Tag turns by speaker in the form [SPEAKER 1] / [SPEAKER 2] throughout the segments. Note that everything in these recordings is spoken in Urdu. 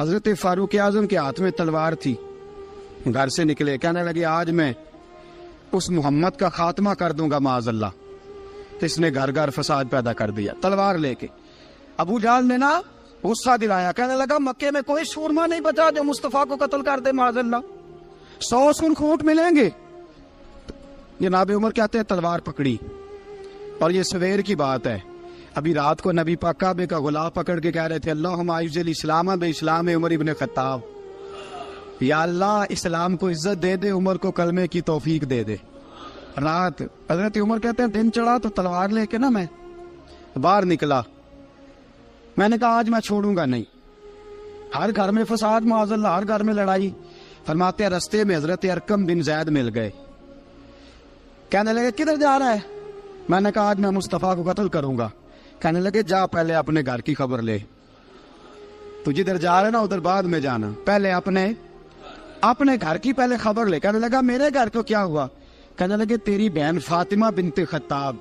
[SPEAKER 1] حضرت فاروق اعظم کے ہاتھ میں تلوار تھی، گھر سے نکلے، کہنے لگے آج میں اس محمد کا خاتمہ کر دوں گا معاذ اللہ، اس نے گھر گھر فساد پیدا کر دیا تلوار لے کے۔ ابو جہل نے نا غصہ دلایا، کہنے لگا مکے میں کوئی سورما نہیں بچا جو مصطفیٰ کو قتل کر دے معاذ اللہ، 100 سن کھوٹ ملیں گے۔ جناب عمر کہتے ہیں تلوار پکڑی، اور یہ سویر کی بات ہے، ابھی رات کو نبی پاک کعبے کا غلاف پکڑ کے کہہ رہے تھے اللہم اعز الاسلام باسلام عمر ابن خطاب، یا اللہ اسلام کو عزت دے دے، عمر کو کلمے کی توفیق دے دے۔ رات حضرت عمر کہتے ہیں دن چڑھا تو تلوار لے کے نا میں باہر نکلا، میں نے کہا آج میں چھوڑوں گا نہیں، ہر گھر میں فساد معاذ اللہ، ہر گھر میں لڑائی۔ فرماتے ہیں رستے میں حضرت ارقم بن زید مل گئے، کہنے لگے کدھر جا رہا ہے؟ میں نے کہا آج میں مصطفیٰ کو قتل کروں گا۔ کہنے لگے جا پہلے اپنے گھر کی خبر لے، تو جدھر جا رہے نا ادھر بعد میں جانا، پہلے اپنے گھر کی پہلے خبر لے۔ کہنے لگا میرے گھر کو کیا ہوا؟ کہنے لگے تیری بہن فاطمہ بنت خطاب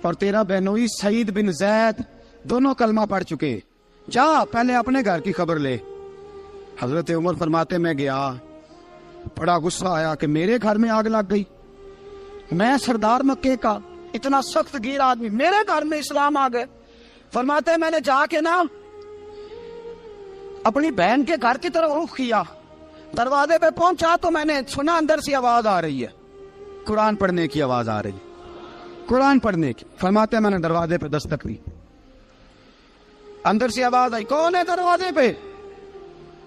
[SPEAKER 1] اور تیرا بہنوئی سعید بن زید دونوں کلمہ پڑھ چکے، جا پہلے اپنے گھر کی خبر لے۔ حضرت عمر فرماتے میں گیا، بڑا غصہ آیا کہ میرے گھر میں آگ لگ گئی، میں سردار مکے کا اتنا سخت گیر آدمی، میرے گھر میں اسلام آ گئے۔ فرماتے میں نے جا کے نا اپنی بہن کے گھر کی طرف رخ کیا، دروازے پہ پہنچا تو میں نے سنا اندر سے آواز آ رہی ہے، قرآن پڑھنے کی آواز آ رہی، قرآن پڑھنے کی۔ فرماتے میں نے دروازے پہ دستک دی، اندر سے آواز آئی کون ہے دروازے پہ؟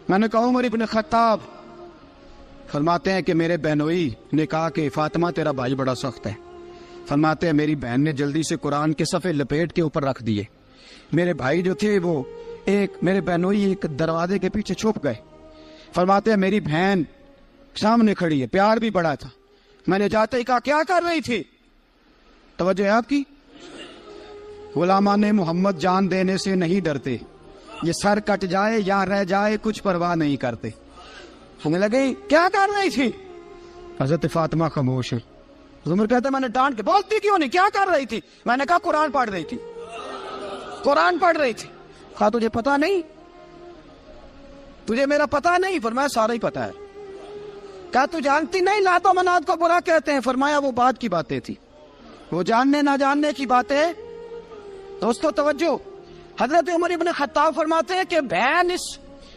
[SPEAKER 1] میں نے کہا عمر ابن خطاب۔ فرماتے ہیں کہ میرے بہنوئی نے کہا کہ فاطمہ تیرا بھائی بڑا سخت ہے۔ فرماتے ہیں میری بہن نے جلدی سے قرآن کے صفحے لپیٹ کے اوپر رکھ دیے، میرے بھائی جو تھے وہ میرے بہنوئی ایک دروازے کے پیچھے چھپ گئے۔ فرماتے ہیں میری بہن سامنے کھڑی ہے، پیار بھی بڑا تھا، میں نے جاتے ہی کہا کیا کر رہی تھی؟ توجہ ہے آپ کی؟ غلامان محمد جان دینے سے نہیں ڈرتے، یہ سر کٹ جائے یا رہ جائے کچھ پرواہ نہیں کرتے۔ ہمیں لگے کیا کر رہی تھی؟ حضرت فاطمہ خاموش ہے۔ عمر کہتا ہے میں نے ڈانٹ کے، بولتی کیوں نہیں، کیا کر رہی تھی؟ میں نے کہا قرآن پڑھ رہی تھی، قرآن پڑھ رہی تھی۔ کہا تجھے پتا نہیں، تجھے میرا پتا نہیں؟ فرمایا سارا ہی پتا ہے۔ کہا تو جانتی نہیں لات و منات کو برا کہتے ہیں؟ فرمایا وہ بات کی باتیں تھی، وہ جاننے نہ جاننے کی باتیں۔ دوستو توجہ، حضرت عمر ابن خطاب فرماتے ہیں کہ بہن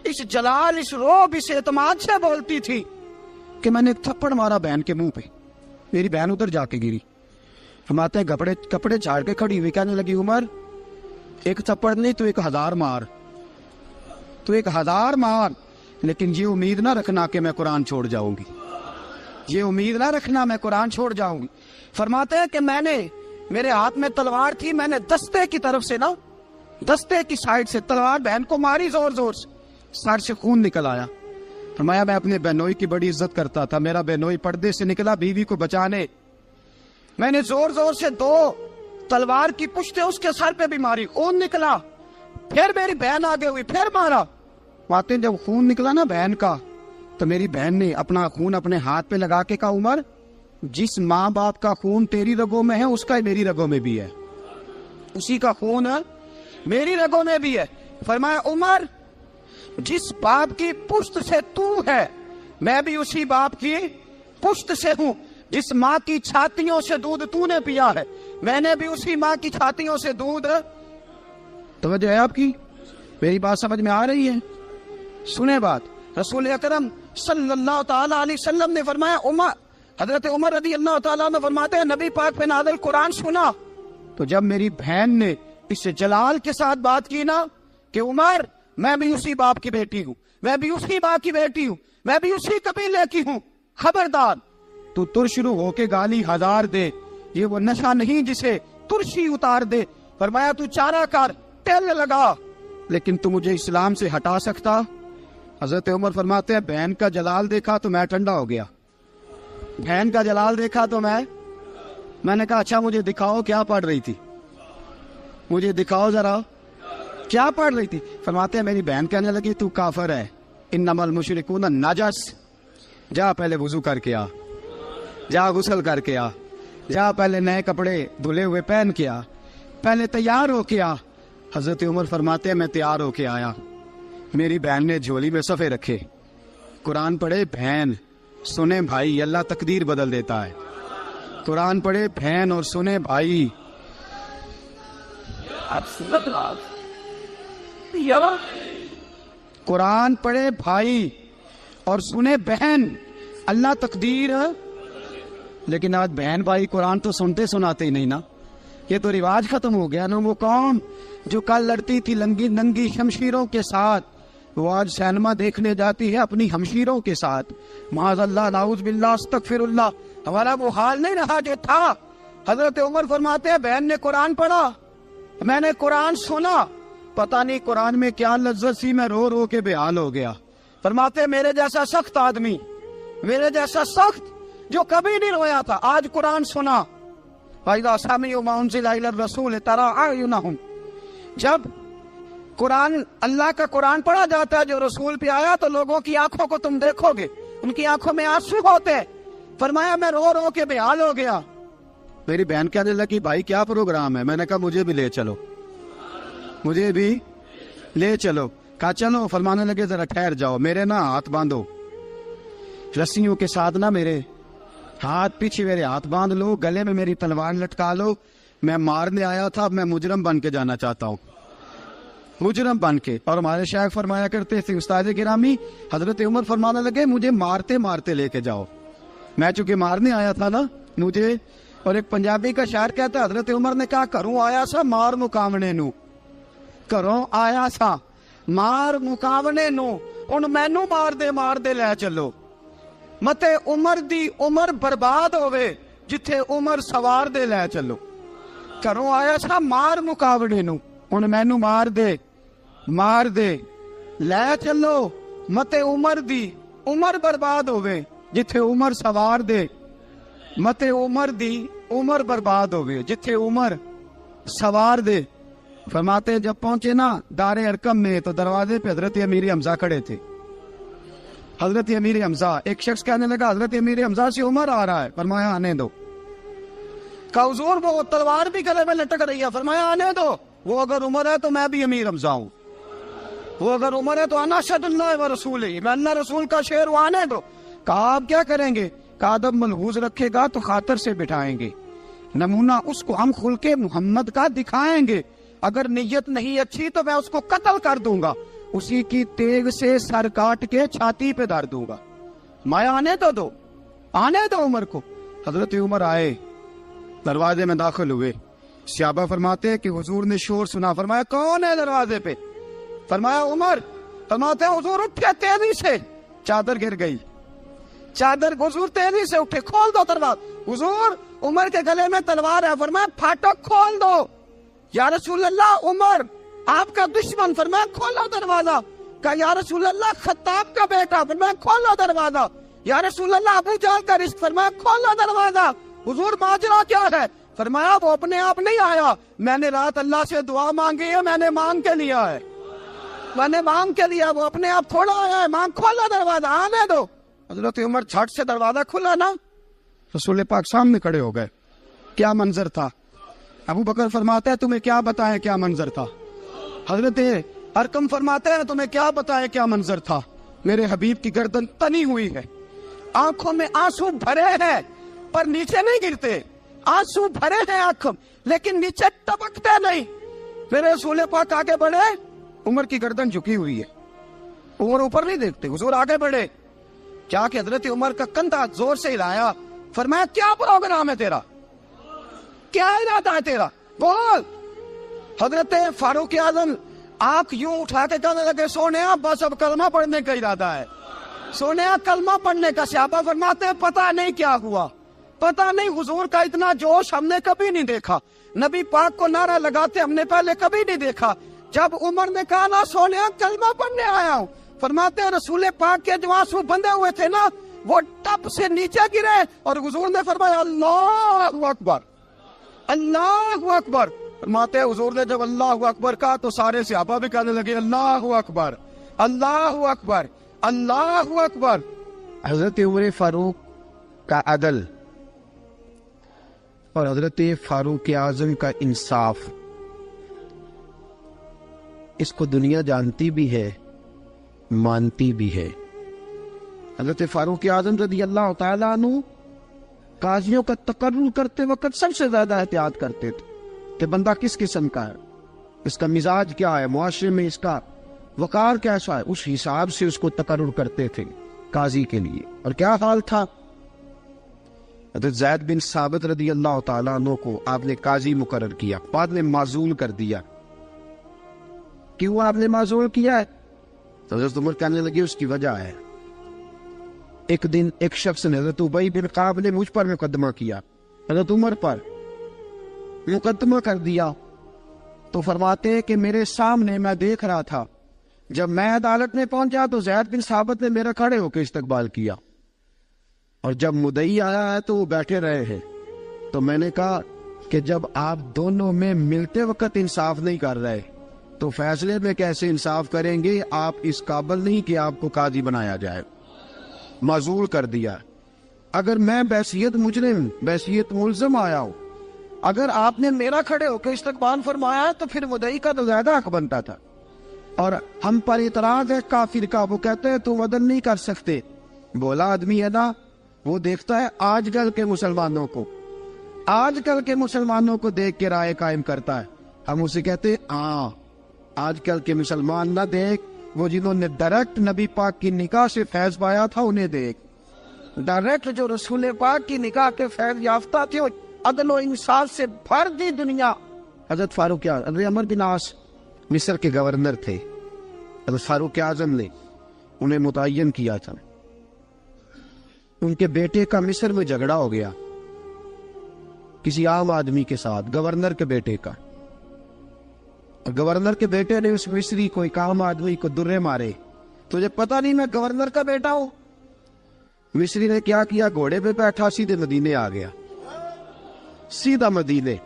[SPEAKER 1] اس جلال، اس روب، اس اعتماد سے بولتی تھی کہ میں نے ایک تھپڑ مارا بہن کے منہ پہ، میری بہن ادھر جا کے گری۔ فرماتے ہیں کپڑے جھاڑ کے کھڑی ہوئی، کہنے لگی عمر ایک تھپڑ نہیں تو 1000 مار، تو 1000 مار، لیکن یہ امید نہ رکھنا کہ میں قرآن چھوڑ جاؤں گی، یہ امید نہ رکھنا میں قرآن چھوڑ جاؤں گی۔ فرماتے ہیں کہ میرے ہاتھ میں تلوار تھی، میں نے دستے کی طرف سے نا، دستے کی سائڈ سے تلوار بہن کو ماری، زور زور سے، سر سے خون نکل آیا۔ فرمایا میں اپنے بہنوئی کی بڑی عزت کرتا تھا، میرا بہنوئی پردے سے نکلا بیوی کو بچانے، میں نے زور زور سے 2 تلوار کی پشتیں اس کے سر پہ بھی ماری، خون نکلا، پھر میری بہن آگے ہوئی، پھر مارا۔ واقعی جب خون نکلا نا بہن کا، تو میری بہن نے اپنا خون اپنے ہاتھ پہ لگا کے کہا عمر جس ماں باپ کا خون تیری رگوں میں ہے اس کا میری رگوں میں بھی ہے، اسی کا خون میری رگوں میں بھی ہے۔ فرمایا عمر جس باپ کی پشت سے تو ہے میں بھی اسی باپ کی پشت سے ہوں، جس ماں کی چھاتیوں سے دودھ تو نے پیا ہے میں نے بھی اسی ماں کی چھاتیوں سے دودھ۔ توجہ ہے آپ کی؟ میری بات سمجھ میں آ رہی ہے؟ سنیں بات، رسول اکرم صلی اللہ تعالی علیہ وسلم نے فرمایا، حضرت عمر رضی اللہ تعالیٰ عنہ فرماتے ہیں نبی پاک پہ نازل قرآن سنا تو جب میری بہن نے اس جلال کے ساتھ بات کی نا کہ عمر میں بھی اسی باپ کی بیٹی ہوں، میں بھی اسی باپ کی بیٹی ہوں، میں بھی اسی قبیلے کی ہوں، خبردار تو ترشرو ہو کے گالی 1000 دے، یہ وہ نشہ نہیں جسے ترشی اتار دے۔ فرمایا تو چارہ کر، تیل لگا، لیکن تو مجھے اسلام سے ہٹا سکتا؟ حضرت عمر فرماتے ہیں بہن کا جلال دیکھا تو میں ٹھنڈا ہو گیا، بہن کا جلال دیکھا تو میں نے کہا اچھا مجھے دکھاؤ کیا پڑھ رہی تھی، مجھے دکھاؤ ذرا کیا پڑھ رہی تھی۔ فرماتے ہیں میری بہن کہنے لگی تو کافر ہے، انما المشرکون نجس، جا پہلے وضو کر کے آ، جا غسل کر کے آ، جا پہلے نئے کپڑے دھلے ہوئے پہن کے آ، پہلے تیار ہو کے آ۔ حضرت عمر فرماتے ہیں میں تیار ہو کے آیا، میری بہن نے جھولی میں صفحے رکھے، قرآن پڑھے بہن، سنے بھائی، اللہ تقدیر بدل دیتا ہے۔ قرآن پڑھے بہن اور سنے بھائی، قرآن پڑھے بھائی اور سنے بہن، اللہ تقدیر۔ لیکن آج بہن بھائی قرآن تو سنتے سناتے ہی نہیں نا، یہ تو رواج ختم ہو گیا نا۔ وہ قوم جو کل لڑتی تھی ننگی شمشیروں کے ساتھ، وہ آج سینما دیکھنے جاتی ہے اپنی ہمشیروں کے ساتھ۔ معاذ اللہ، نعوذ باللہ، استغفر اللہ۔ ہمارا وہ حال نہیں رہا جو تھا۔ حضرت عمر فرماتے ہیں بہن نے قرآن پڑھا، میں نے قرآن سنا، پتہ نہیں قرآن میں کیا لذت سی، میں رو رو کے بے حال ہو گیا۔ فرماتے ہیں میرے جیسا سخت آدمی، میرے جیسا سخت جو کبھی نہیں رویا تھا، آج قرآن سنا۔ فَإِذَا سَمِعُوا مَا أُنزِلَ إِلَى الرَّسُولِ تَرَىٰ أَعْيُنَهُمْ، جب قرآن، اللہ کا قرآن پڑھا جاتا ہے جو رسول پہ آیا، تو لوگوں کی آنکھوں کو تم دیکھو گے، ان کی آنکھوں میں آنسو ہوتے۔ فرمایا میں رو رو کے بے حال ہو گیا۔ میری بہن کہنے لگی بھائی کیا پروگرام ہے؟ میں نے کہا مجھے بھی لے چلو، مجھے بھی لے چلو۔ کہا چلو۔ فرمانے لگے ذرا ٹھہر جاؤ، میرے نا ہاتھ باندھو رسیوں کے ساتھ، نا میرے ہاتھ پیچھے میرے ہاتھ باندھ لو، گلے میں میری تلوار لٹکا لو، میں مارنے آیا تھا، اب میں مجرم بن کے جانا چاہتا ہوں، مجرم بن کے۔ اور ہمارے شیخ فرمایا کرتے تھے، استاد گرامی حضرت عمر فرمانے لگے مجھے مارتے مارتے لے کے جاؤ، میں چونکہ مارنے آیا تھا نا مجھے۔ اور ایک پنجابی کا شاعر کہتا ہے حضرت عمر نے کہا کروں آیا سا مار مکاونے نو، کروں آیا سا مار مکاونے نو، ان مینو مار دے لے چلو، متے عمر دی عمر برباد ہوئے جتھے عمر سوار دے لے چلو۔ کروں آیا سا مار مکاونے نو، ان مینو مار دے لے چلو، متے عمر دی عمر برباد ہوئے جتھے عمر سوار دے، متے عمر دی عمر برباد ہوئے جتھے عمر سوار دے۔ فرماتے جب پہنچے نا دار ارقم میں تو دروازے پہ حضرت امیر حمزہ کھڑے تھے۔ حضرت امیر حمزہ، ایک شخص کہنے لگا حضرت امیر حمزہ سے عمر آ رہا ہے، فرمایا آنے دو۔ کہا حضور وہ تلوار بھی گلے میں لٹک رہی ہے، فرمایا آنے دو، وہ اگر عمر ہے تو میں بھی امیر حمزہ ہوں، وہ اگر عمر ہے تو انا اشہد اللہ و رسولہ، میں اللہ رسول کا شعر ہوں، آنے دو۔ کہا آپ کیا کریں گے؟ کہا ادب ملحوظ رکھے گا تو خاطر سے بٹھائیں گے، نمونہ اس کو ہم خلق محمد کا دکھائیں گے، اگر نیت نہیں اچھی تو میں اس کو قتل کر دوں گا، اسی کی تیغ سے سر کاٹ کے چھاتی پہ دھر دوں گا، میں آنے تو دو، آنے دو عمر کو۔ حضرت عمر آئے، دروازے میں داخل ہوئے، صحابہ فرماتے ہیں کہ حضور نے شور سنا، فرمایا کون ہے دروازے پہ؟ فرمایا عمر۔ فرماتے ہیں حضور اٹھے تیزی سے، چادر گر گئی، چادر، حضور تیزی سے اٹھے، کھول دو دروازہ۔ حضور عمر کے گلے میں تلوار ہے، فرمایا پھاٹک کھول دو۔ یا رسول اللہ عمر آپ کا دشمن، فرمایا کھولو دروازہ۔ کہا یا رسول اللہ خطاب کا بیٹا، فرمایا کھولو دروازہ۔ یا رسول اللہ ابو جہل کا رشت، فرمایا کھولو دروازہ۔ حضور ماجرا کیا ہے؟ فرمایا وہ اپنے آپ نہیں آیا، میں نے رات اللہ سے دعا مانگی ہے، میں نے مانگ کے لیا ہے، میں نے مانگ کے لیا، وہ اپنے آپ تھوڑا آیا ہے، مانگ، کھولا دروازہ، آنے دو۔ حضرت عمر جھٹ سے دروازہ کھلا نا، رسول پاک سامنے کھڑے ہو گئے۔ کیا منظر تھا؟ ابو بکر فرماتے ہیں تمہیں کیا بتائیں کیا منظر تھا؟ حضرت ارقم فرماتے ہیں تمہیں کیا بتائیں کیا منظر تھا؟ میرے حبیب کی گردن تنی ہوئی ہے، آنکھوں میں آنسو بھرے ہیں پر نیچے نہیں گرتے، آنسو بھرے ہیں آنکھوں لیکن نیچے ٹپکتے نہیں۔ میرے رسول پاک آگے بڑھے، عمر کی گردن جھکی ہوئی ہے، عمر اوپر نہیں دیکھتے، حضور آگے بڑھے، جا کے حضرت عمر کا کندھا زور سے ہلایا، فرمایا کیا پروگرام ہے تیرا، کیا ارادہ ہے تیرا، بول۔ حضرت فاروق اعظم آنکھ یوں اٹھا کے کہنے لگے سونیا بس اب کلمہ پڑھنے کا ارادہ ہے، سونیا کلمہ پڑھنے کا۔ صحابہ فرماتے ہیں پتہ نہیں کیا ہوا، پتہ نہیں، حضور کا اتنا جوش ہم نے کبھی نہیں دیکھا، نبی پاک کو نعرہ لگاتے ہم نے پہلے کبھی نہیں دیکھا۔ جب عمر نے کہا نا سونیا کلمہ پڑھنے آیا ہوں، فرماتے ہیں رسول پاک کے جو آنسو بندے ہوئے تھے نا وہ ٹپ سے نیچے گرے، اور حضور نے فرمایا اللہ اکبر، اللہ اکبر۔ فرماتے ہیں حضور نے جب اللہ اکبر کہا تو سارے صحابہ بھی کہنے لگے اللہ اکبر، اللہ اکبر، اللہ اکبر۔ حضرت عمر فاروق کا عدل اور حضرت فاروق اعظم کا انصاف، اس کو دنیا جانتی بھی ہے مانتی بھی ہے۔ حضرت فاروق اعظم رضی اللہ تعالیٰ عنہ قاضیوں کا تقرر کرتے وقت سب سے زیادہ احتیاط کرتے تھے کہ بندہ کس قسم کا ہے، اس کا مزاج کیا ہے، معاشرے میں اس کا وقار کیسا ہے، اس حساب سے اس کو تقرر کرتے تھے قاضی کے لیے۔ اور کیا حال تھا، حضرت زید بن ثابت رضی اللہ تعالیٰ عنہ کو آپ نے قاضی مقرر کیا، بعد میں معزول کر دیا۔ کیوں آپ نے معزول کیا ہے؟ تو حضرت عمر کہنے لگے اس کی وجہ ہے، ایک دن ایک شخص نے، حضرت ابی بن کعب نے مجھ پر مقدمہ کیا، حضرت عمر پر مقدمہ کر دیا، تو فرماتے ہیں کہ میرے سامنے میں دیکھ رہا تھا، جب میں عدالت میں پہنچا تو زید بن ثابت نے میرا کھڑے ہو کے استقبال کیا، اور جب مدعی آیا ہے تو وہ بیٹھے رہے ہیں۔ تو میں نے کہا کہ جب آپ دونوں میں ملتے وقت انصاف نہیں کر رہے تو فیصلے میں کیسے انصاف کریں گے؟ آپ اس قابل نہیں کہ آپ کو قاضی بنایا جائے، معزول کر دیا۔ اگر میں بحیثیت مجرم، بحیثیت ملزم آیا ہوں، اگر آپ نے میرا کھڑے ہو کے استقبال فرمایا ہے تو پھر مدعی کا تو زیادہ حق بنتا تھا۔ اور ہم پر اعتراض ہے کافر کا، وہ کہتے ہیں تم عدل نہیں کر سکتے۔ بولا آدمی ہے نا، وہ دیکھتا ہے آج کل کے مسلمانوں کو، آج کل کے مسلمانوں کو دیکھ کے رائے قائم کرتا ہے۔ ہم اسے کہتے ہیں ہاں آج کل کے مسلمان نہ دیکھ، وہ جنہوں نے ڈائریکٹ نبی پاک کی نکاح سے فیض پایا تھا انہیں دیکھ، ڈائریکٹ جو رسول پاک کی نکاح کے فیض یافتہ تھے، عدل و انصاف سے بھر دی دنیا۔ حضرت فاروق اعظم، حضرت عمرو بن عاص مصر کے گورنر تھے، حضرت فاروق اعظم نے انہیں متعین کیا تھا۔ ان کے بیٹے کا مصر میں جھگڑا ہو گیا کسی عام آدمی کے ساتھ، گورنر کے بیٹے کا، اور گورنر کے بیٹے نے اس مصری کو، ایک عام آدمی کو درے مارے۔ تجھے پتہ نہیں میں گورنر کا بیٹا ہوں؟ مصری نے کیا کیا، گھوڑے پہ بیٹھا سیدھے مدینے آ گیا، سیدھا مدینے۔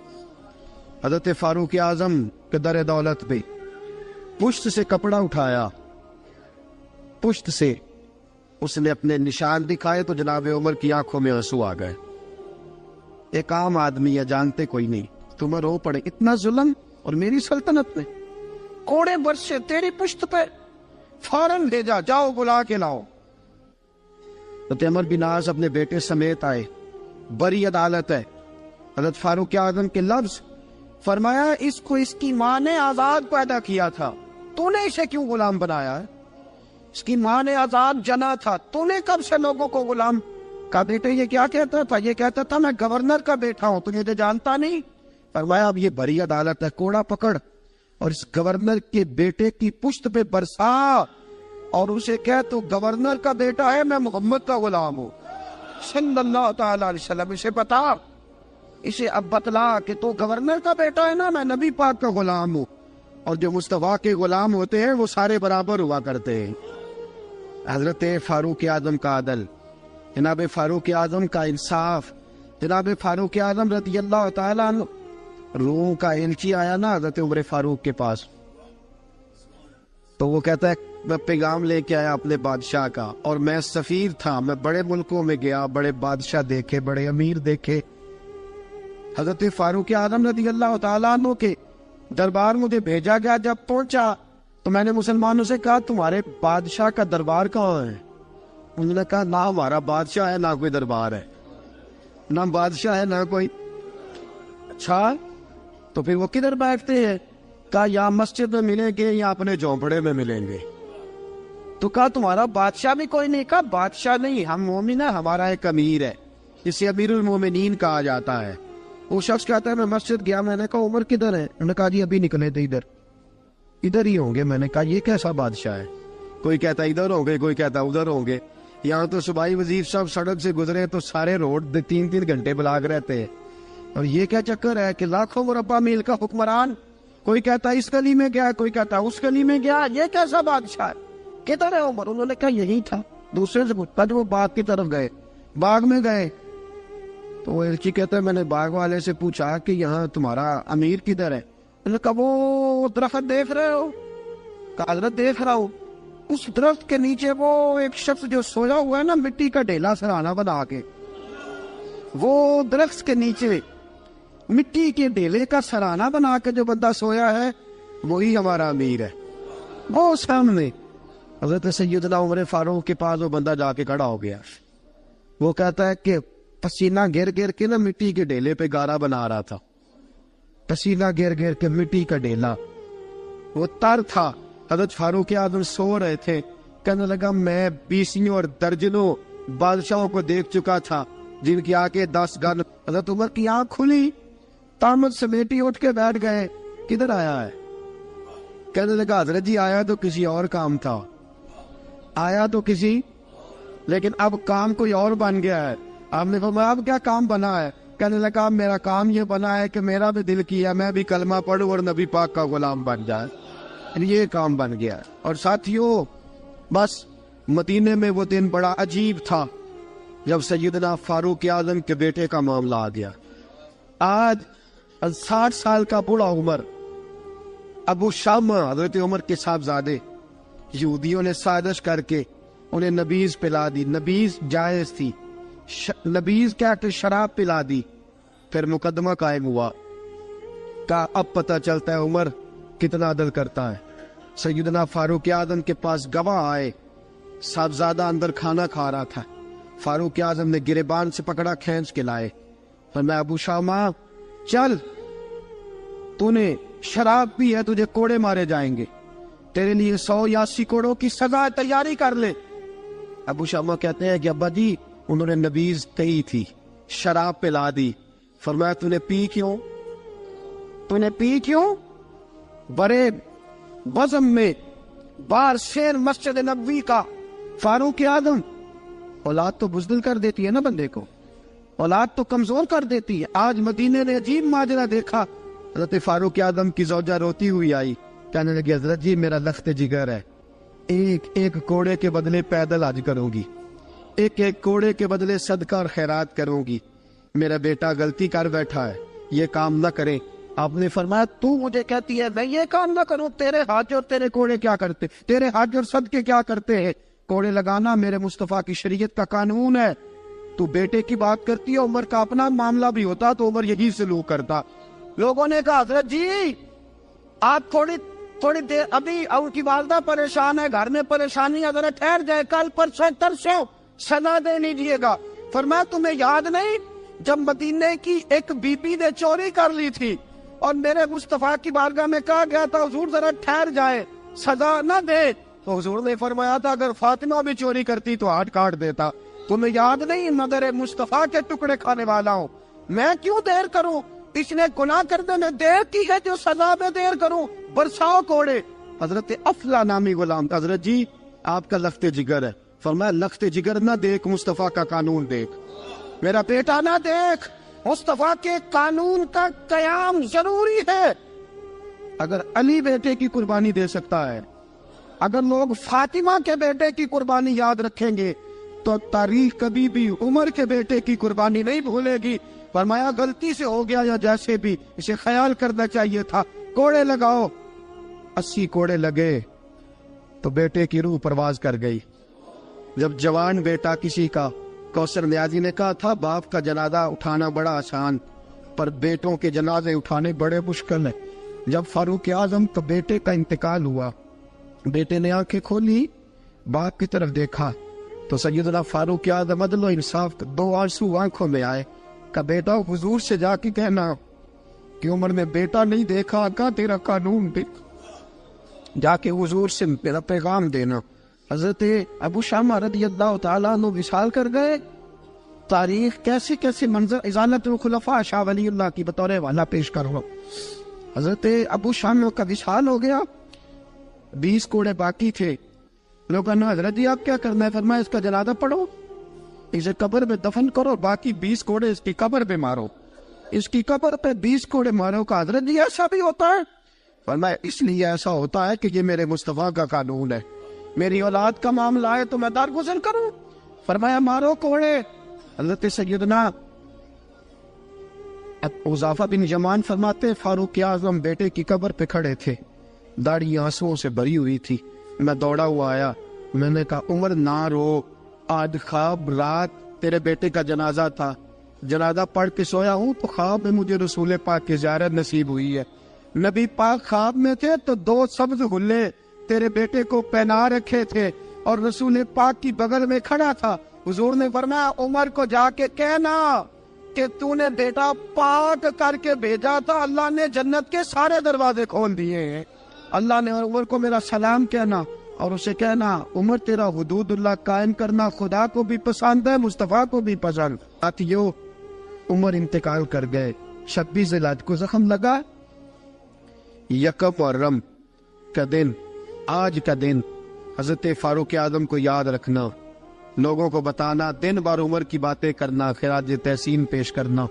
[SPEAKER 1] حضرت فاروق اعظم کے در دولت پہ پشت سے کپڑا اٹھایا، پشت سے اس نے اپنے نشان دکھائے تو جناب عمر کی آنکھوں میں آنسو آ گئے۔ ایک عام آدمی ہے، جانتے کوئی نہیں، تمہیں رو پڑے، اتنا ظلم، اور میری سلطنت میں کوڑے برسے تیری پشت پہ، فوراً لے جا، جاؤ بلا کے لاؤ۔ حضرت عمر بن عاص اپنے بیٹے سمیت آئے، بڑی عدالت ہے، حضرت فاروق اعظم کے لفظ، فرمایا اس کو اس کی ماں نے آزاد پیدا کیا تھا، تو نے اسے کیوں غلام بنایا ہے؟ اس کی ماں نے آزاد جنا تھا، تو نے کب سے لوگوں کو غلام کا؟ بیٹے یہ کیا کہتا تھا؟ یہ کہتا تھا میں گورنر کا بیٹا ہوں، تجھے تو جانتا نہیں۔ فرمایا اب یہ بڑی عدالت ہے، کوڑا پکڑ اور اس گورنر کے بیٹے کی پشت پہ برسا، اور اسے کہہ تو گورنر کا بیٹا ہے، میں محمد کا غلام ہوں صلی اللہ تعالی علیہ وسلم۔ اسے بتا، اسے اب بتلا کہ تو گورنر کا بیٹا ہے نا، میں نبی پاک کا غلام ہوں، اور جو مصطفیٰ کے غلام ہوتے ہیں وہ سارے برابر ہوا کرتے ہیں۔ حضرت فاروق اعظم کا عدل، جناب فاروق اعظم کا انصاف، جناب فاروق اعظم رضی اللہ تعالیٰ عنہ۔ روم کا ایلچی آیا نا حضرت عمر فاروق کے پاس، تو وہ کہتا ہے میں پیغام لے کے آیا اپنے بادشاہ کا، اور میں سفیر تھا، میں بڑے ملکوں میں گیا، بڑے بادشاہ دیکھے، بڑے امیر دیکھے۔ حضرت فاروق اعظم رضی اللہ تعالیٰ عنہ کے دربار مجھے بھیجا گیا، جب پہنچا تو میں نے مسلمانوں سے کہا تمہارے بادشاہ کا دربار کہاں ہے؟ انہوں نے کہا نہ ہمارا بادشاہ ہے نہ کوئی دربار ہے، نہ بادشاہ ہے نہ کوئی۔ اچھا تو پھر وہ کدھر بیٹھتے ہیں؟ کہا یا مسجد میں ملیں گے یا اپنے جھونپڑے میں ملیں گے۔ تو کہا تمہارا بادشاہ بھی کوئی نہیں؟ کہا بادشاہ نہیں، ہم مومن ہیں، ہمارا ایک امیر ہے، جسے امیر المومنین کہا جاتا ہے۔ وہ شخص کہتا ہے میں مسجد گیا، میں نے کہا عمر کدھر ہے؟ انہوں نے کہا جی ابھی نکلے تھے ادھر ہی ہوں گے۔ میں نے کہا یہ کیسا بادشاہ ہے؟ کوئی کہتا ادھر ہوں گے، کوئی کہتا ادھر ہوں گے۔ یہاں تو صوبائی وزیر صاحب سڑک سے گزرے تو سارے روڈ 3 گھنٹے بلاک رہتے ہیں، اور یہ کیا چکر ہے کہ لاکھوں مربع میل کا حکمران، کوئی کہتا اس گلی میں گیا، کوئی کہتا اس گلی میں گیا، یہ کیسا بادشاہ ہے؟ کدھر ہے عمر؟ انہوں نے کہا یہی تھا۔ دوسرے سے پوچھتا جو وہ باغ کی طرف گئے، باغ میں گئے تو وہ ایلچی کہتا ہے میں نے باغ والے سے پوچھا کہ یہاں تمہارا امیر کدھر ہے؟ انہوں نے کہا وہ درخت دیکھ رہے ہو؟ کہا حضرت دیکھ رہا ہوں۔ اس درخت کے نیچے وہ ایک شخص جو سویا ہوا ہے نا، مٹی کا ڈھیلا سرہانا بنا کے، وہ درخت کے نیچے مٹی کے ڈھیلے کا سرہانا بنا کے جو بندہ سویا ہے وہی ہمارا امیر ہے۔ وہ سامنے حضرت سیدنا عمر فاروق کے پاس وہ بندہ جا کے کھڑا ہو گیا. وہ کہتا ہے کہ پسینہ گر گر کے نا مٹی کے ڈیلے پہ گارا بنا رہا تھا. پسینہ گر گر کے مٹی کا ڈیلا وہ تر تھا. حضرت فاروق اعظم سو رہے تھے. کہنے لگا میں بیسیوں اور درجنوں بادشاہوں کو دیکھ چکا تھا جن کی آنکھیں 10 گن. حضرت عمر کی آنکھ کھلی, تامت سمیٹی اٹھ کے بیٹھ گئے. کدھر آیا ہے؟ کہنے لگا حضرت جی آیا تو کسی اور کام تھا, آیا تو کسی, لیکن اب کام کوئی اور بن گیا ہے. آپ نے فرمایا اب کیا کام بنا ہے؟ کہنے لگا میرا کام یہ بنا ہے کہ میرا بھی دل کیا میں بھی کلمہ پڑھوں اور نبی پاک کا غلام بن جائے. یہ کام بن گیا. اور ساتھیوں بس مدینے میں وہ دن بڑا عجیب تھا جب سیدنا فاروق اعظم کے بیٹے کا معاملہ آ گیا. آج 60 سال کا بوڑھا عمر, ابو شامہ حضرت عمر کے صاحبزادے, یہودیوں نے سازش کر کے انہیں نبیذ پلا دی. نبیذ جائز تھی, نبیذ کیا کہ شراب پلا دی. پھر مقدمہ قائم ہوا. کا اب پتہ چلتا ہے عمر کتنا عدل کرتا ہے. سیدنا فاروق اعظم کے پاس گواہ آئے, صاحبزادہ اندر کھانا کھا رہا تھا. فاروق اعظم نے گریبان سے پکڑا, کھینچ کے لائے. فرمایا ابو شامہ چل, تو نے شراب پی ہے, تجھے کوڑے مارے جائیں گے, تیرے لیے 100 یا 80 کوڑوں کی سزا تیاری کر لے. ابو شامہ کہتے ہیں کہ ابا جی انہوں نے نبیذ کہی تھی, شراب پلا دی. فرمایا تو نے پی کیوں؟ تو نے پی کیوں؟ بڑے بزم میں بار شیر مسجد نبوی کا فاروق اعظم. اولاد تو بزدل کر دیتی ہے نا بندے کو, اولاد تو کمزور کر دیتی ہے. آج مدینے نے عجیب ماجرا دیکھا. حضرت فاروق اعظم کی زوجہ روتی ہوئی آئی, کہنے لگی حضرت جی میرا لخت جگر ہے, ایک کوڑے کے بدلے پیدل حج کروں گی, ایک کوڑے کے بدلے صدقہ اور خیرات کروں گی. میرا بیٹا غلطی کر بیٹھا ہے, یہ کام نہ کرے. آپ نے فرمایا تو مجھے کہتی ہے میں یہ کام نہ کروں؟ تیرے حج اور تیرے کوڑے کیا کرتے, تیرے حج اور صدقے کیا کرتے ہیں؟ کوڑے لگانا میرے مصطفیٰ کی شریعت کا قانون ہے. تو بیٹے کی بات کرتی ہے, عمر کا اپنا معاملہ بھی ہوتا تو عمر یہی سلوک کرتا. لوگوں نے کہا حضرت جی آپ تھوڑی دیر, ابھی ان کی والدہ پریشان ہے, گھر میں پریشانی ہے, ذرا ٹھہر جائے, کل پرسوں ترسوں سزا دے لیجیے گا. فرمایا تمہیں یاد نہیں جب مدینے کی ایک بی بی نے چوری کر لی تھی اور میرے مصطفیٰ کی بارگاہ میں کہا گیا تھا حضور ذرا ٹھہر جائے, سزا نہ دے, تو حضور نے فرمایا تھا اگر فاطمہ بھی چوری کرتی تو ہاتھ کاٹ دیتا. تمہیں یاد نہیں مگر مصطفیٰ کے ٹکڑے کھانے والا ہوں, میں کیوں دیر کروں؟ اس نے گناہ کرنے میں دیر کی ہے جو سزا میں دیر کروں, برساؤ کوڑے. حضرت افلا نامی غلام, حضرت جی آپ کا لخت جگر ہے. فرمایا لخت جگر نہ دیکھ, مصطفیٰ کا قانون دیکھ. میرا بیٹا نہ دیکھ, مصطفیٰ کے قانون کا قیام ضروری ہے. اگر علی بیٹے کی قربانی دے سکتا ہے, اگر لوگ فاطمہ کے بیٹے کی قربانی یاد رکھیں گے تو تاریخ کبھی بھی عمر کے بیٹے کی قربانی نہیں بھولے گی. فرمایا غلطی سے ہو گیا یا جیسے بھی, اسے خیال کرنا چاہیے تھا. کوڑے لگاؤ. 80 کوڑے لگے تو بیٹے کی روح پرواز کر گئی. جب جوان بیٹا کسی کا, کوثر نیازی نے کہا تھا باپ کا جنازہ اٹھانا بڑا آسان پر بیٹوں کے جنازے اٹھانے بڑے مشکل ہیں. جب فاروق اعظم کا بیٹے کا انتقال ہوا, بیٹے نے آنکھیں کھولی, باپ کی طرف دیکھا تو سیدنا فاروق اعظم عدل و انصاف, 2 آنسو آنکھوں میں آئے. کہ بیٹا حضور سے جا کے کہنا کہ عمر میں بیٹا نہیں دیکھا, آقا تیرا قانون دیکھ, جا کے حضور سے میرا پیغام دینا. حضرت ابو شامہ رضی اللہ تعالیٰ عنہ وصال کر گئے. تاریخ کیسے کیسے منظر ازالت الخلفاء شاہ ولی اللہ کی بطور والا پیش کرو. حضرت ابو شامہ کا وصال ہو گیا, 20 کوڑے باقی تھے. لوگوں نے حضرت جی آپ کیا کرنا ہے؟ فرمایا اس کا جنازہ پڑھو, اسے قبر میں دفن کرو, باقی 20 کوڑے اس کی قبر پہ مارو, اس کی قبر پہ 20 کوڑے مارو. کا حضرت جی ایسا بھی ہوتا ہے؟ فرمایا اس لیے ایسا ہوتا ہے کہ یہ میرے مصطفیٰ کا قانون ہے, میری اولاد کا معاملہ ہے تو میں درگزر کروں. فرمایا مارو کوڑے. حضرت سیدنا حذیفہ بن یمان فرماتے فاروق اعظم بیٹے کی قبر پہ کھڑے تھے, داڑھی آنسوؤں سے بھری ہوئی تھی. میں دوڑا ہوا آیا, میں نے کہا عمر نہ رو, آج خواب رات تیرے بیٹے کا جنازہ تھا, جنازہ پڑھ کے سویا ہوں تو خواب میں مجھے رسول پاک کی زیارت نصیب ہوئی ہے. نبی پاک خواب میں تھے تو 2 سبز حلے تیرے بیٹے کو پہنا رکھے تھے اور رسول پاک کی بغل میں کھڑا تھا. حضور نے فرمایا عمر کو جا کے کہنا کہ تو نے بیٹا پاک کر کے بھیجا تھا, اللہ نے جنت کے سارے دروازے کھول دیے ہیں. اللہ نے عمر کو میرا سلام کہنا اور اسے کہنا عمر تیرا حدود اللہ قائم کرنا خدا کو بھی پسند ہے, مصطفیٰ کو بھی پسند. ساتھیو عمر انتقال کر گئے. 26 ذی الحجہ کو زخم لگا. یکم محرم کا دن, آج کا دن حضرت فاروق اعظم کو یاد رکھنا, لوگوں کو بتانا, دن بار عمر کی باتیں کرنا, خراج تحسین پیش کرنا.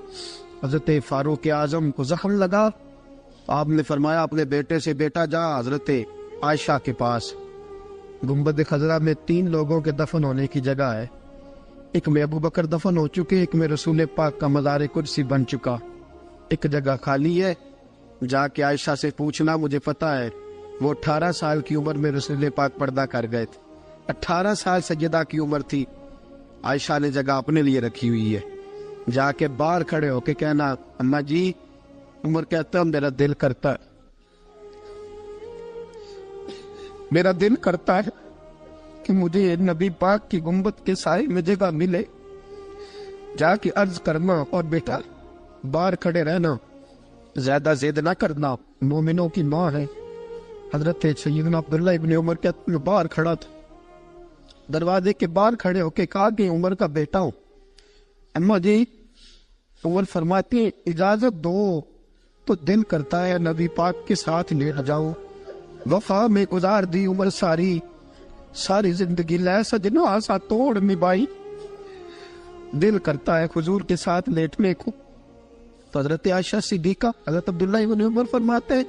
[SPEAKER 1] حضرت فاروق اعظم کو زخم لگا. آپ نے فرمایا اپنے بیٹے سے بیٹا جا حضرت عائشہ کے پاس. گنبد خضرا میں 3 لوگوں کے دفن ہونے کی جگہ ہے. ایک میں ابو بکر دفن ہو چکے, ایک میں رسول پاک کا مزار قدسی بن چکا, ایک جگہ خالی ہے. جا کے عائشہ سے پوچھنا, مجھے پتا ہے وہ 18 سال کی عمر میں رسول پاک پردہ کر گئے تھے. 18 سال سیدہ کی عمر تھی. عائشہ نے جگہ اپنے لیے رکھی ہوئی ہے. جا کے باہر کھڑے ہو کے کہنا اماں جی, عمر کہتا میرا دل کرتا ہے, میرا دل کرتا ہے کہ مجھے نبی پاک کی گنبد کے سائے میں جگہ ملے. جا کے عرض کرنا اور بیٹا باہر کھڑے رہنا, زیادہ زید نہ کرنا, مومنوں کی ماں ہے. حضرت سیدنا عبداللہ ابن عمر کے باہر کھڑا تھا, دروازے کے باہر کھڑے ہو کے کہا کہ عمر کا بیٹا ہوں. اماں جی, عمر فرماتے ہیں اجازت دو تو دل کرتا ہے نبی پاک کے ساتھ لے جاؤں. وفا میں گزار دی عمر ساری, ساری زندگی لے سجنو آسا توڑ نبھائی, دل کرتا ہے حضور کے ساتھ لیٹنے کو. تو حضرت عائشہ صدیقہ, حضرت عبداللہ ابن عمر فرماتے ہیں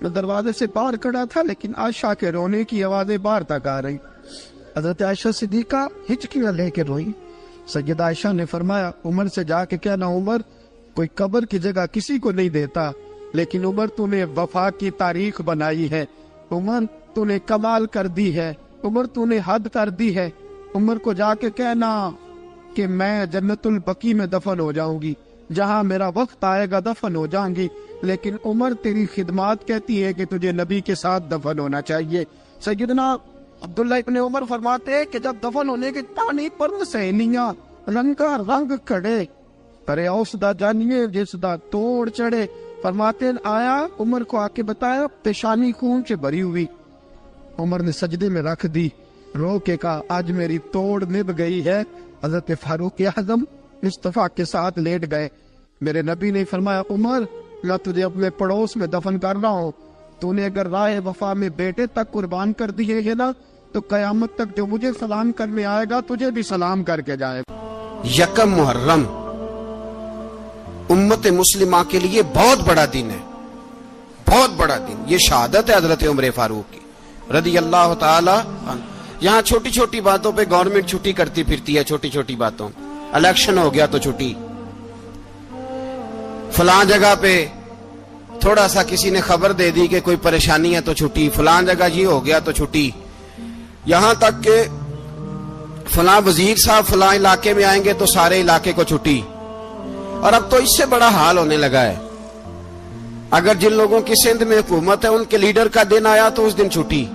[SPEAKER 1] میں دروازے سے باہر کھڑا تھا لیکن عائشہ کے رونے کی آوازیں باہر تک آ رہی. حضرت عائشہ صدیقہ ہچکیاں لے کے روئی. سیدہ عائشہ نے فرمایا عمر سے جا کے کہنا عمر کوئی قبر کی جگہ کسی کو نہیں دیتا, لیکن عمر تو نے وفا کی تاریخ بنائی ہے, عمر تو نے کمال کر دی ہے, عمر تو نے حد کر دی ہے. عمر کو جا کے کہنا کہ میں جنت البقیع میں دفن ہو جاؤں گی, جہاں میرا وقت آئے گا دفن ہو جاؤں گی, لیکن عمر تیری خدمات کہتی ہے کہ تجھے نبی کے ساتھ دفن ہونا چاہیے. سیدنا عبداللہ ابن عمر فرماتے ہیں کہ جب دفن ہونے کے پانی پر سہیلیاں رنگا رنگ کھڑے, کرے اوس دا جانیے جس دا توڑ چڑھے. فرماتے ہیں آیا عمر کو آ کے بتایا پیشانی خون سے بھری ہوئی. عمر نے سجدے میں رکھ دی, رو کے کہا آج میری توڑ نبھ گئی ہے. حضرت فاروق اعظم مصطفیٰ کے ساتھ لیٹ گئے. میرے نبی نے فرمایا عمر میں تجھے اپنے پڑوس میں دفن کر رہا ہوں, تو نے اگر راہ وفا میں بیٹے تک قربان کر دیے ہے نا تو قیامت تک جو مجھے سلام کرنے آئے گا تجھے بھی سلام کر کے جائے گا.
[SPEAKER 2] یکم محرم امت مسلمہ کے لیے بہت بڑا دن ہے, بہت بڑا دن. یہ شہادت ہے حضرت عمر فاروق کی رضی اللہ تعالی. یہاں چھوٹی چھوٹی باتوں پہ گورنمنٹ چھٹی کرتی پھرتی ہے, چھوٹی چھوٹی باتوں. الیکشن ہو گیا تو چھٹی, فلاں جگہ پہ تھوڑا سا کسی نے خبر دے دی کہ کوئی پریشانی ہے تو چھٹی, فلاں جگہ یہ ہو گیا تو چھٹی. یہاں تک کہ فلاں وزیر صاحب فلاں علاقے میں آئیں گے تو سارے علاقے کو چھٹی. اور اب تو اس سے بڑا حال ہونے لگا ہے, اگر جن لوگوں کی سندھ میں حکومت ہے ان کے لیڈر کا دن آیا تو اس دن چھٹی,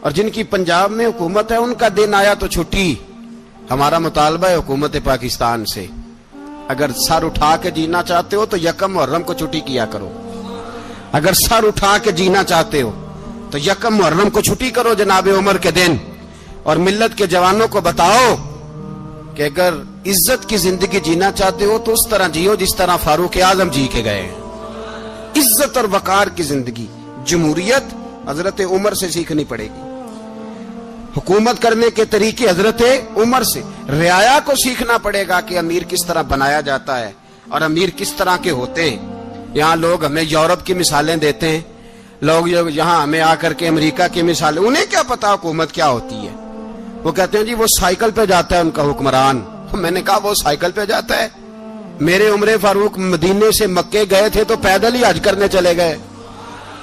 [SPEAKER 2] اور جن کی پنجاب میں حکومت ہے ان کا دن آیا تو چھٹی. ہمارا مطالبہ ہے حکومت پاکستان سے, اگر سر اٹھا کے جینا چاہتے ہو تو یکم محرم کو چھٹی کیا کرو. اگر سر اٹھا کے جینا چاہتے ہو تو یکم محرم کو چھٹی کرو جناب عمر کے دن, اور ملت کے جوانوں کو بتاؤ کہ اگر عزت کی زندگی جینا چاہتے ہو تو اس طرح جیو جس طرح فاروق اعظم جی کے گئے. عزت اور وقار کی زندگی, جمہوریت حضرت عمر سے سیکھنی پڑے گی. حکومت کرنے کے طریقے حضرت عمر سے, رعایا کو سیکھنا پڑے گا کہ امیر کس طرح بنایا جاتا ہے اور امیر کس طرح کے ہوتے ہیں. یہاں لوگ ہمیں یورپ کی مثالیں دیتے ہیں, لوگ یہاں ہمیں آ کر کے امریکہ کی مثالیں, انہیں کیا پتا حکومت کیا ہوتی ہے. وہ کہتے ہیں جی وہ سائیکل پہ جاتا ہے ان کا حکمران. میں نے کہا وہ سائیکل پہ جاتا ہے, میرے عمر فاروق مدینے سے مکے گئے تھے تو پیدل ہی حج کرنے چلے گئے,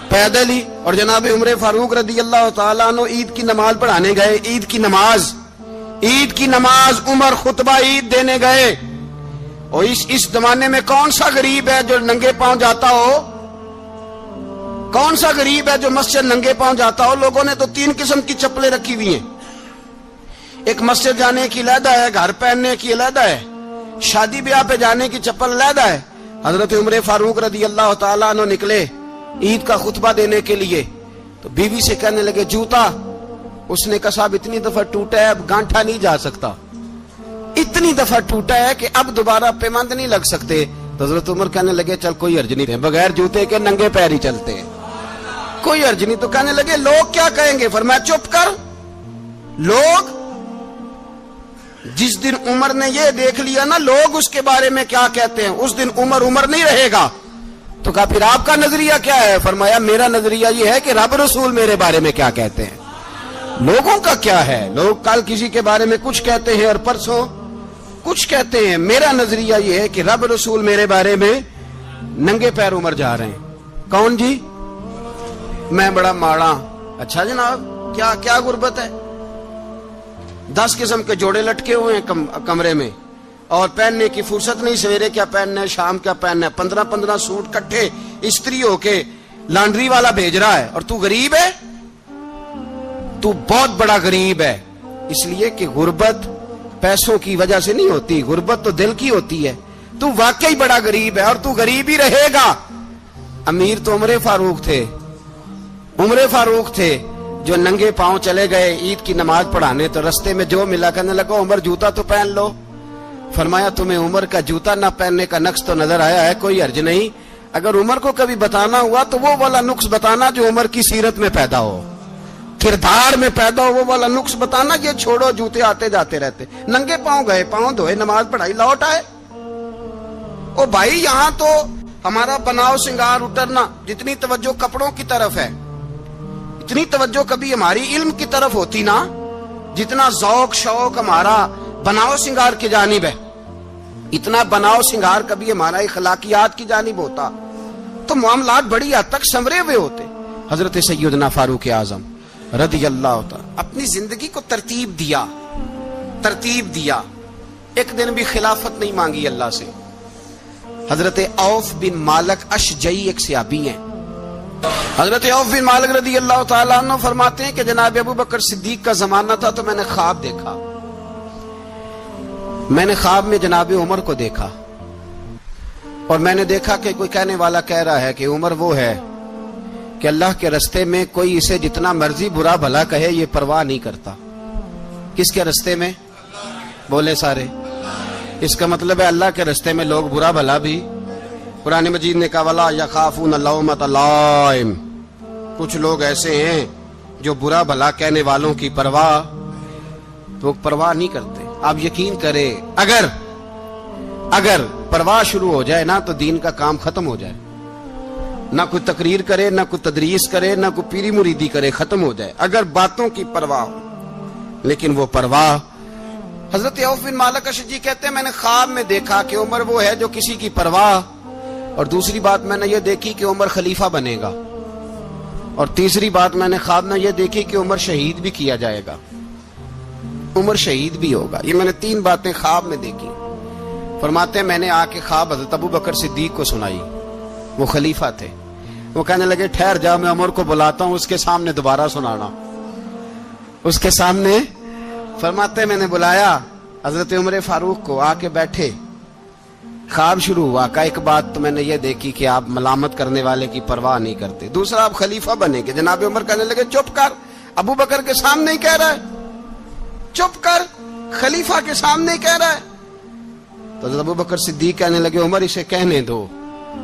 [SPEAKER 2] پیدل ہی. اور جناب عمر فاروق رضی اللہ تعالیٰ عنہ عید کی نماز پڑھانے گئے, عید کی نماز عمر خطبہ عید دینے گئے. اور اس زمانے میں کون سا غریب ہے جو ننگے پاؤں جاتا ہو؟ کون سا غریب ہے جو مسجد ننگے پاؤں جاتا ہو؟ لوگوں نے تو 3 قسم کی چپلیں رکھی ہوئی ہیں، ایک مسجد جانے کی علیحدہ ہے، گھر پہننے کی علیحدہ ہے، شادی بیاہ پہ جانے کی چپل علیحدہ ہے۔ حضرت عمر فاروق رضی اللہ تعالیٰ عنہ نکلے عید کا خطبہ دینے کے لیے، تو بیوی سے کہنے لگے جوتا، اس نے کہا صاحب اتنی دفعہ ٹوٹا ہے اب گانٹھا نہیں جا سکتا، اتنی دفعہ ٹوٹا ہے کہ اب دوبارہ پیمند نہیں لگ سکتے۔ تو حضرت عمر کہنے لگے چل کوئی حرج نہیں، بغیر جوتے کے ننگے پیر ہی چلتے ہیں، کوئی حرج نہیں۔ تو کہنے لگے لوگ کیا کہیں گے؟ فرمایا چپ کر، لوگ جس دن عمر نے یہ دیکھ لیا نا لوگ اس کے بارے میں کیا کہتے ہیں، اس دن عمر نہیں رہے گا۔ تو کہا پھر آپ کا نظریہ کیا ہے؟ فرمایا میرا نظریہ یہ ہے کہ رب رسول میرے بارے میں کیا کہتے ہیں، لوگوں کا کیا ہے؟ لوگ کل کسی کے بارے میں کچھ کہتے ہیں اور پرسوں کچھ کہتے ہیں، میرا نظریہ یہ ہے کہ رب رسول میرے بارے میں ننگے پیر عمر جا رہے ہیں۔ کون جی؟ میں بڑا ماڑا۔ اچھا جناب، کیا غربت ہے؟ 10 قسم کے جوڑے لٹکے ہوئے ہیں کمرے میں، اور پہننے کی فرصت نہیں، سویرے کیا پہننا ہے، شام کیا پہننا ہے، 15 سوٹ کٹھے استری ہو کے لانڈری والا بھیج رہا ہے، اور تو غریب ہے، تو بہت بڑا غریب ہے۔ اس لیے کہ غربت پیسوں کی وجہ سے نہیں ہوتی، غربت تو دل کی ہوتی ہے۔ تو واقعی بڑا غریب ہے اور تو غریب ہی رہے گا۔ امیر تو عمر فاروق تھے جو ننگے پاؤں چلے گئے عید کی نماز پڑھانے، تو رستے میں جو ملا کہنے لگا عمر جوتا تو پہن لو۔ فرمایا تمہیں عمر کا جوتا نہ پہننے کا نقص تو نظر آیا ہے، کوئی حرج نہیں، اگر عمر کو کبھی بتانا ہوا تو وہ والا نقص بتانا جو عمر کی سیرت میں پیدا ہو، کردار میں پیدا ہو، وہ والا نقص بتانا، یہ چھوڑو جوتے آتے جاتے رہتے۔ ننگے پاؤں گئے، پاؤں دھوئے، نماز پڑھائی، لوٹ آئے۔ او بھائی یہاں تو ہمارا بناؤ سنگار اترنا، جتنی توجہ کپڑوں کی طرف ہے اتنی توجہ کبھی ہماری علم کی طرف ہوتی نا، جتنا ذوق شوق ہمارا بناؤ سنگار کی جانب ہے، اتنا بناؤ سنگار کبھی ہمارا اخلاقیات کی جانب ہوتا تو معاملات بڑی حد تک سنورے ہوئے ہوتے۔ حضرت سیدنا فاروق اعظم رضی اللہ تعالی اپنی زندگی کو ترتیب دیا، ایک دن بھی خلافت نہیں مانگی اللہ سے۔ حضرت عوف بن مالک اشجعی ایک صحابی ہیں، حضرت عوف بن مالک رضی اللہ تعالیٰ عنہ فرماتے ہیں کہ جناب ابو بکر صدیق کا زمانہ تھا تو میں نے خواب دیکھا، میں نے خواب میں جناب عمر کو دیکھا، اور میں نے دیکھا کہ کوئی کہنے والا کہہ رہا ہے کہ عمر وہ ہے کہ اللہ کے رستے میں کوئی اسے جتنا مرضی برا بھلا کہے یہ پرواہ نہیں کرتا۔ کس کے رستے میں؟ بولے سارے۔ اس کا مطلب ہے اللہ کے رستے میں لوگ برا بھلا بھی، قرآن مجید نے کہا وَلَا يَخَافُونَ لَوْمَةَ لَائِمٍ، کچھ لوگ ایسے ہیں جو برا بھلا کہنے والوں کی پرواہ نہیں کرتے۔ آپ یقین کریں اگر پرواہ شروع ہو جائے نا تو دین کا کام ختم ہو جائے، نہ کوئی تقریر کرے، نہ کوئی تدریس کرے، نہ کوئی پیری مریدی کرے، ختم ہو جائے اگر باتوں کی پرواہ ہو۔ لیکن وہ پرواہ، حضرت عوف بن مالک اشجعی کہتے ہیں میں نے خواب میں دیکھا کہ عمر وہ ہے جو کسی کی پرواہ، اور دوسری بات میں نے یہ دیکھی کہ عمر خلیفہ بنے گا، اور تیسری بات میں نے خواب میں یہ دیکھی کہ عمر شہید بھی کیا جائے گا، عمر شہید بھی ہوگا۔ یہ میں نے 3 باتیں خواب میں دیکھی۔ فرماتے ہیں میں نے آ کے خواب حضرت ابو بکر صدیق کو سنائی، وہ خلیفہ تھے، وہ کہنے لگے ٹھہر جا میں عمر کو بلاتا ہوں، اس کے سامنے دوبارہ سنانا، اس کے سامنے۔ فرماتے ہیں میں نے بلایا حضرت عمر فاروق کو، آ کے بیٹھے، خواب شروع ہوا۔ کا ایک بات تو میں نے یہ دیکھی کہ آپ ملامت کرنے والے کی پرواہ نہیں کرتے، دوسرا آپ خلیفہ بنے گے۔ جناب عمر کہنے لگے چپ کر، ابو بکر کے سامنے ہی کہہ رہا ہے، چپ کر، خلیفہ کے سامنے ہی کہہ رہا ہے۔ تو حضرت ابو بکر صدیق کہنے لگے عمر اسے کہنے دو،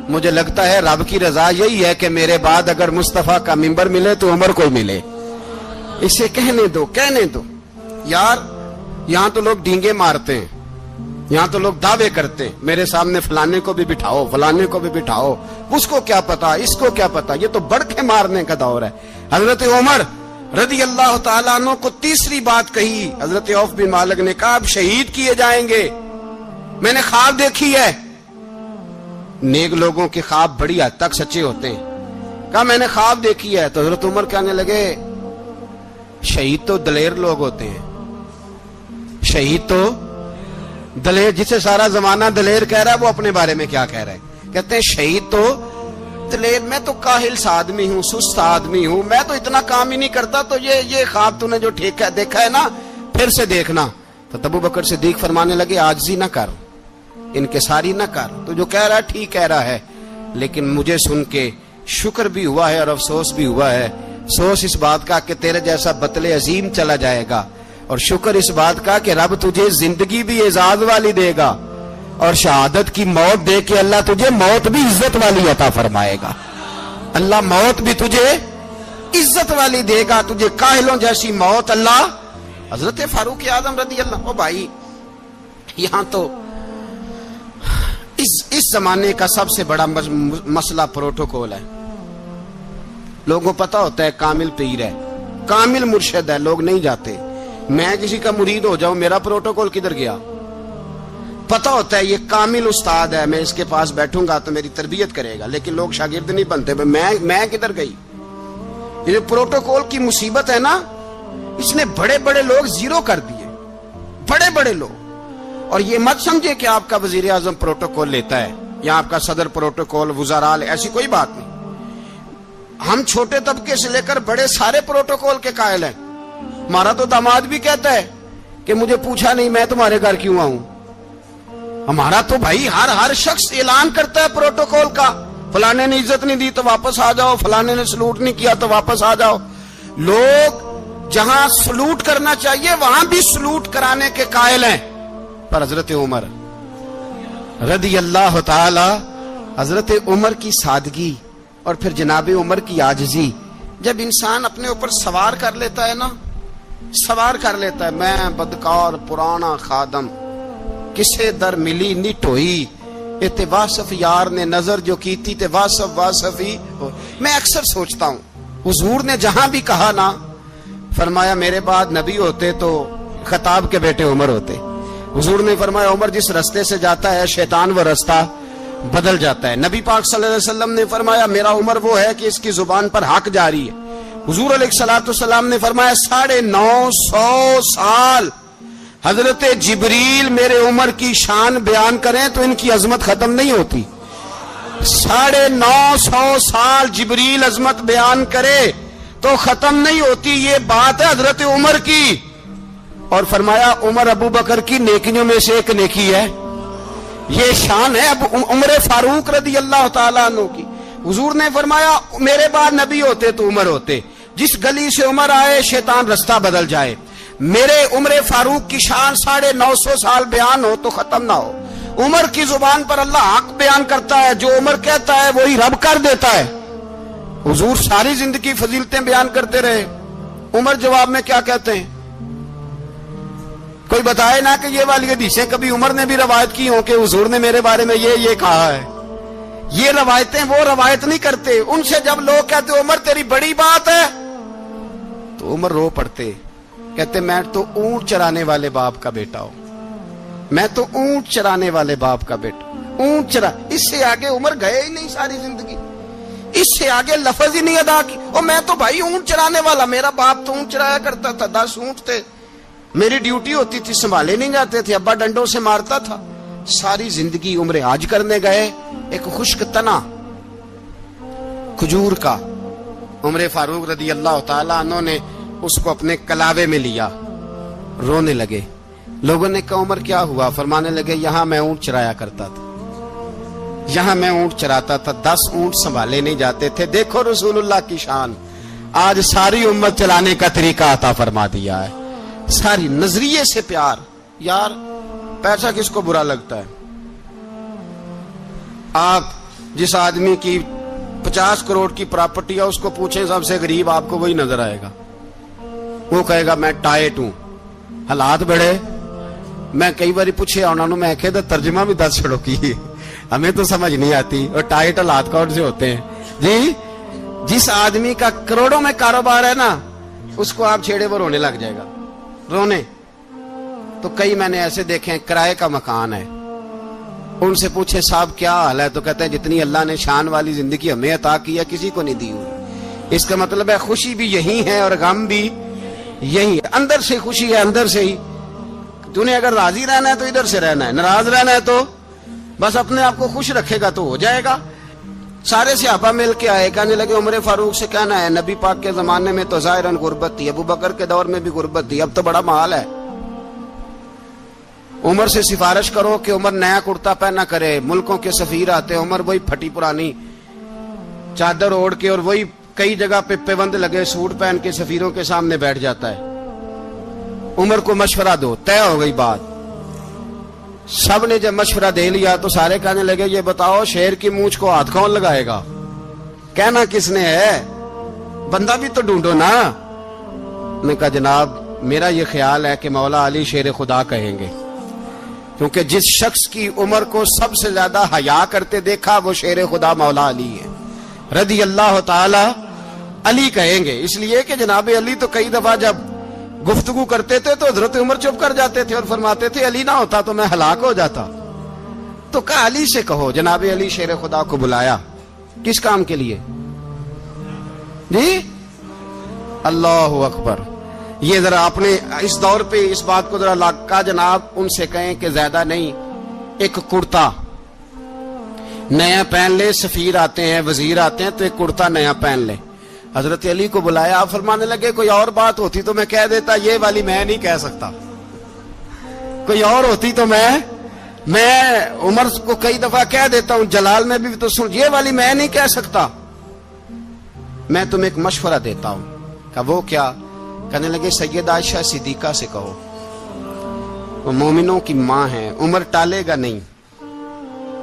[SPEAKER 2] مجھے لگتا ہے رب کی رضا یہی ہے کہ میرے بعد اگر مصطفیٰ کا منبر ملے تو عمر کو ملے، اسے کہنے دو۔ یار یہاں تو لوگ ڈینگے مارتے ہیں، یہاں تو لوگ دعوے کرتے ہیں میرے سامنے فلانے کو بھی بٹھاؤ، فلانے کو بھی بٹھاؤ، اس کو کیا پتا، اس کو کیا پتا، یہ تو بڑکے مارنے کا دور ہے۔ حضرت عمر رضی اللہ تعالیٰ عنہ کو تیسری بات کہی، حضرت عوف بن مالک نے کہا اب شہید کیے جائیں گے، میں نے خواب دیکھی ہے۔ نیک لوگوں کے خواب بڑی حد تک سچے ہوتے ہیں، کہا میں نے خواب دیکھی ہے۔ تو حضرت عمر کہنے لگے شہید تو دلیر لوگ ہوتے ہیں، شہید تو دلیر، جسے سارا زمانہ دلیر کہہ رہا ہے وہ اپنے بارے میں کیا کہہ رہا ہے؟ کہتے ہیں شہید تو بتلے، میں تو کاہل سا آدمی ہوں، سست آدمی ہوں، میں تو اتنا کام ہی نہیں کرتا، تو یہ خواب تو نے جو دیکھا ہے نا پھر سے دیکھنا۔ تو ابو بکر صدیق فرمانے لگے عاجزی نہ کر، انکساری نہ کر، تو جو کہہ رہا ہے ٹھیک کہہ رہا ہے، لیکن مجھے سن کے شکر بھی ہوا ہے اور افسوس بھی ہوا ہے۔ افسوس اس بات کا کہ تیرے جیسا بتلے عظیم چلا جائے گا، اور شکر اس بات کا کہ رب تجھے زندگی بھی اعزاز والی دے گا، اور شہادت کی موت دے کے اللہ تجھے موت بھی عزت والی عطا فرمائے گا۔ اللہ موت بھی تجھے عزت والی دے گا، تجھے کاہلوں جیسی موت اللہ۔ حضرت فاروق اعظم رضی اللہ، او بھائی یہاں تو اس زمانے کا سب سے بڑا مسئلہ پروٹوکول ہے۔ لوگوں کو پتا ہوتا ہے کامل پیر ہے، کامل مرشد ہے، لوگ نہیں جاتے۔ میں کسی کا مرید ہو جاؤں، میرا پروٹوکول کدھر گیا؟ پتا ہوتا ہے یہ کامل استاد ہے، میں اس کے پاس بیٹھوں گا تو میری تربیت کرے گا، لیکن لوگ شاگرد نہیں بنتے۔ میں کدھر گئی؟ یہ پروٹوکول کی مصیبت ہے نا، اس نے بڑے بڑے لوگ زیرو کر دیے، بڑے بڑے لوگ۔ اور یہ مت سمجھے کہ آپ کا وزیر اعظم پروٹوکول لیتا ہے یا آپ کا صدر پروٹوکول، وزراء، ایسی کوئی بات نہیں۔ ہم چھوٹے طبقے سے لے کر بڑے سارے پروٹوکول کے قائل ہیں۔ ہمارا تو داماد بھی کہتا ہے کہ مجھے پوچھا نہیں میں تمہارے گھر کیوں آؤں۔ ہمارا تو بھائی ہر شخص اعلان کرتا ہے پروٹوکول کا، فلانے نے عزت نہیں دی تو واپس آ جاؤ، فلانے نے سلوٹ نہیں کیا تو واپس آ جاؤ۔ لوگ جہاں سلوٹ کرنا چاہیے وہاں بھی سلوٹ کرانے کے قائل ہیں۔ پر حضرت عمر رضی اللہ تعالی، حضرت عمر کی سادگی اور پھر جناب عمر کی عاجزی، جب انسان اپنے اوپر سوار کر لیتا ہے نا، سوار کر لیتا ہے، میں بدکار پرانا خادم، کسے در ملی نٹ ہوئی، تے واصف یار نے نظر جو کی تھی تے واصف ہی ہو۔ میں اکثر سوچتا ہوں حضور نے جہاں بھی کہا نا، فرمایا میرے بعد نبی ہوتے تو خطاب کے بیٹے عمر ہوتے۔ حضور نے فرمایا عمر جس رستے سے جاتا ہے شیطان وہ رستہ بدل جاتا ہے۔ نبی پاک صلی اللہ علیہ وسلم نے فرمایا میرا عمر وہ ہے کہ اس کی زبان پر حق جاری ہے۔ حضور علیہ الصلوۃ والسلام نے فرمایا 950 سال حضرت جبریل میرے عمر کی شان بیان کریں تو ان کی عظمت ختم نہیں ہوتی۔ 950 سال جبریل عظمت بیان کرے تو ختم نہیں ہوتی۔ یہ بات ہے حضرت عمر کی، اور فرمایا عمر ابو بکر کی نیکیوں میں سے ایک نیکی ہے، یہ شان ہے اب عمر فاروق رضی اللہ تعالیٰ عنہ کی۔ حضور نے فرمایا میرے بعد نبی ہوتے تو عمر ہوتے، جس گلی سے عمر آئے شیطان رستہ بدل جائے۔ میرے عمر فاروق کی شان 950 سال بیان ہو تو ختم نہ ہو۔ عمر کی زبان پر اللہ حق بیان کرتا ہے، جو عمر کہتا ہے وہی رب کر دیتا ہے۔ حضور ساری زندگی فضیلتیں بیان کرتے رہے، عمر جواب میں کیا کہتے ہیں؟ کوئی بتائے نا کہ یہ والی حدیثیں کبھی عمر نے بھی روایت کی ہوں کہ حضور نے میرے بارے میں یہ کہا ہے۔ یہ روایتیں وہ روایت نہیں کرتے، ان سے جب لوگ کہتے عمر تیری بڑی بات ہے تو عمر رو پڑتے، کہتے میں تو اونٹ چرانے والے باپ کا بیٹا ہوں، میں تو اونٹ چرانے والے باپ کا بیٹا، اونٹ چرا۔ اس سے آگے عمر گئے ہی نہیں ساری زندگی، اس سے آگے لفظ ہی نہیں ادا کی۔ اور میں تو بھائی اونٹ چرانے والا، میرا باپ تو اونٹ چرایا کرتا تھا، 10 اونٹ تھے، میری ڈیوٹی ہوتی تھی، سنبھالے نہیں جاتے تھے، ابا ڈنڈوں سے مارتا تھا۔ ساری زندگی عمر حج کرنے گئے، ایک خشک تنا کھجور کا عمر فاروق رضی اللہ تعالیٰ عنہ نے اس کو اپنے کلاوے میں لیا، رونے لگے۔ لوگوں نے کہا عمر کیا ہوا؟ فرمانے لگے یہاں میں اونٹ چرایا کرتا تھا، یہاں میں اونٹ چراتا تھا، 10 اونٹ سنبھالے نہیں جاتے تھے۔ دیکھو رسول اللہ کی شان، آج ساری امت چلانے کا طریقہ عطا فرما دیا ہے، ساری نظریے سے پیار۔ یار پیسہ کس کو برا لگتا ہے؟ آپ جس آدمی کی 50 کروڑ کی پراپرٹی ہے اس کو پوچھیں سب سے غریب، آپ کو وہی نظر آئے گا، وہ کہے گا میں ٹائٹ ہوں۔ حالات بڑے، میں کئی باری پوچھے انہوں نے، میں کہتا ترجمہ بھی 10 چھڑوں کی، ہمیں تو سمجھ نہیں آتی، اور ٹائٹ حالات کون سے ہوتے ہیں جی؟ جس آدمی کا کروڑوں میں کاروبار ہے نا، اس کو آپ چھیڑے وہ رونے لگ جائے گا، رونے۔ تو کئی میں نے ایسے دیکھے ہیں کرائے کا مکان ہے، ان سے پوچھے صاحب کیا حال ہے، تو کہتے ہیں جتنی اللہ نے شان والی زندگی ہمیں عطا کی ہے کسی کو نہیں دی ہوئی۔ اس کا مطلب ہے خوشی بھی یہی ہے اور غم بھی یہی ہے، اندر سے خوشی ہے، اندر سے ہی۔ تو نے اگر راضی رہنا ہے تو ادھر سے رہنا ہے، ناراض رہنا ہے تو بس اپنے آپ کو خوش رکھے گا تو ہو جائے گا۔ سارے صحابہ مل کے آئے، کہنے لگے عمر فاروق سے کہنا ہے نبی پاک کے زمانے میں تو ظاہراً غربت تھی، ابو بکر کے دور میں بھی غربت تھی، اب تو بڑا محال ہے، عمر سے سفارش کرو کہ عمر نیا کرتا پہنا کرے۔ ملکوں کے سفیر آتے، عمر وہی پھٹی پرانی چادر اوڑھ کے اور وہی کئی جگہ پہ پیوند لگے سوٹ پہن کے سفیروں کے سامنے بیٹھ جاتا ہے۔ عمر کو مشورہ دو، طے ہو گئی بات۔ سب نے جب مشورہ دے لیا تو سارے کہنے لگے یہ بتاؤ شیر کی مونچھ کو ہاتھ کون لگائے گا؟ کہنا کس نے ہے؟ بندہ بھی تو ڈھونڈو نا۔ نے کہا جناب میرا یہ خیال ہے کہ مولا علی شیر خدا کہیں گے، کیونکہ جس شخص کی عمر کو سب سے زیادہ حیا کرتے دیکھا وہ شیر خدا مولا علی ہے رضی اللہ تعالی علی کہیں گے، اس لیے کہ جناب علی تو کئی دفعہ جب گفتگو کرتے تھے تو حضرت عمر چپ کر جاتے تھے اور فرماتے تھے علی نہ ہوتا تو میں ہلاک ہو جاتا۔ تو کہا علی سے کہو۔ جناب علی شیر خدا کو بلایا، کس کام کے لیے؟ جی اللہ اکبر۔ یہ ذرا آپ نے اس دور پہ اس بات کو ذرا کہا جناب ان سے کہیں کہ زیادہ نہیں، ایک کرتا نیا پہن لے، سفیر آتے ہیں وزیر آتے ہیں تو ایک کرتا نیا پہن لے۔ حضرت علی کو بلایا، آپ فرمانے لگے کوئی اور بات ہوتی تو میں کہہ دیتا، یہ والی میں نہیں کہہ سکتا، کوئی اور ہوتی تو میں عمر کو کئی دفعہ کہہ دیتا ہوں، جلال میں بھی تو سن، یہ والی میں نہیں کہہ سکتا، میں تمہیں ایک مشورہ دیتا ہوں۔ کہا وہ کیا؟ کہنے لگے سید عائشہ صدیقہ سے کہو، وہ مومنوں کی ماں ہیں، عمر ٹالے گا نہیں۔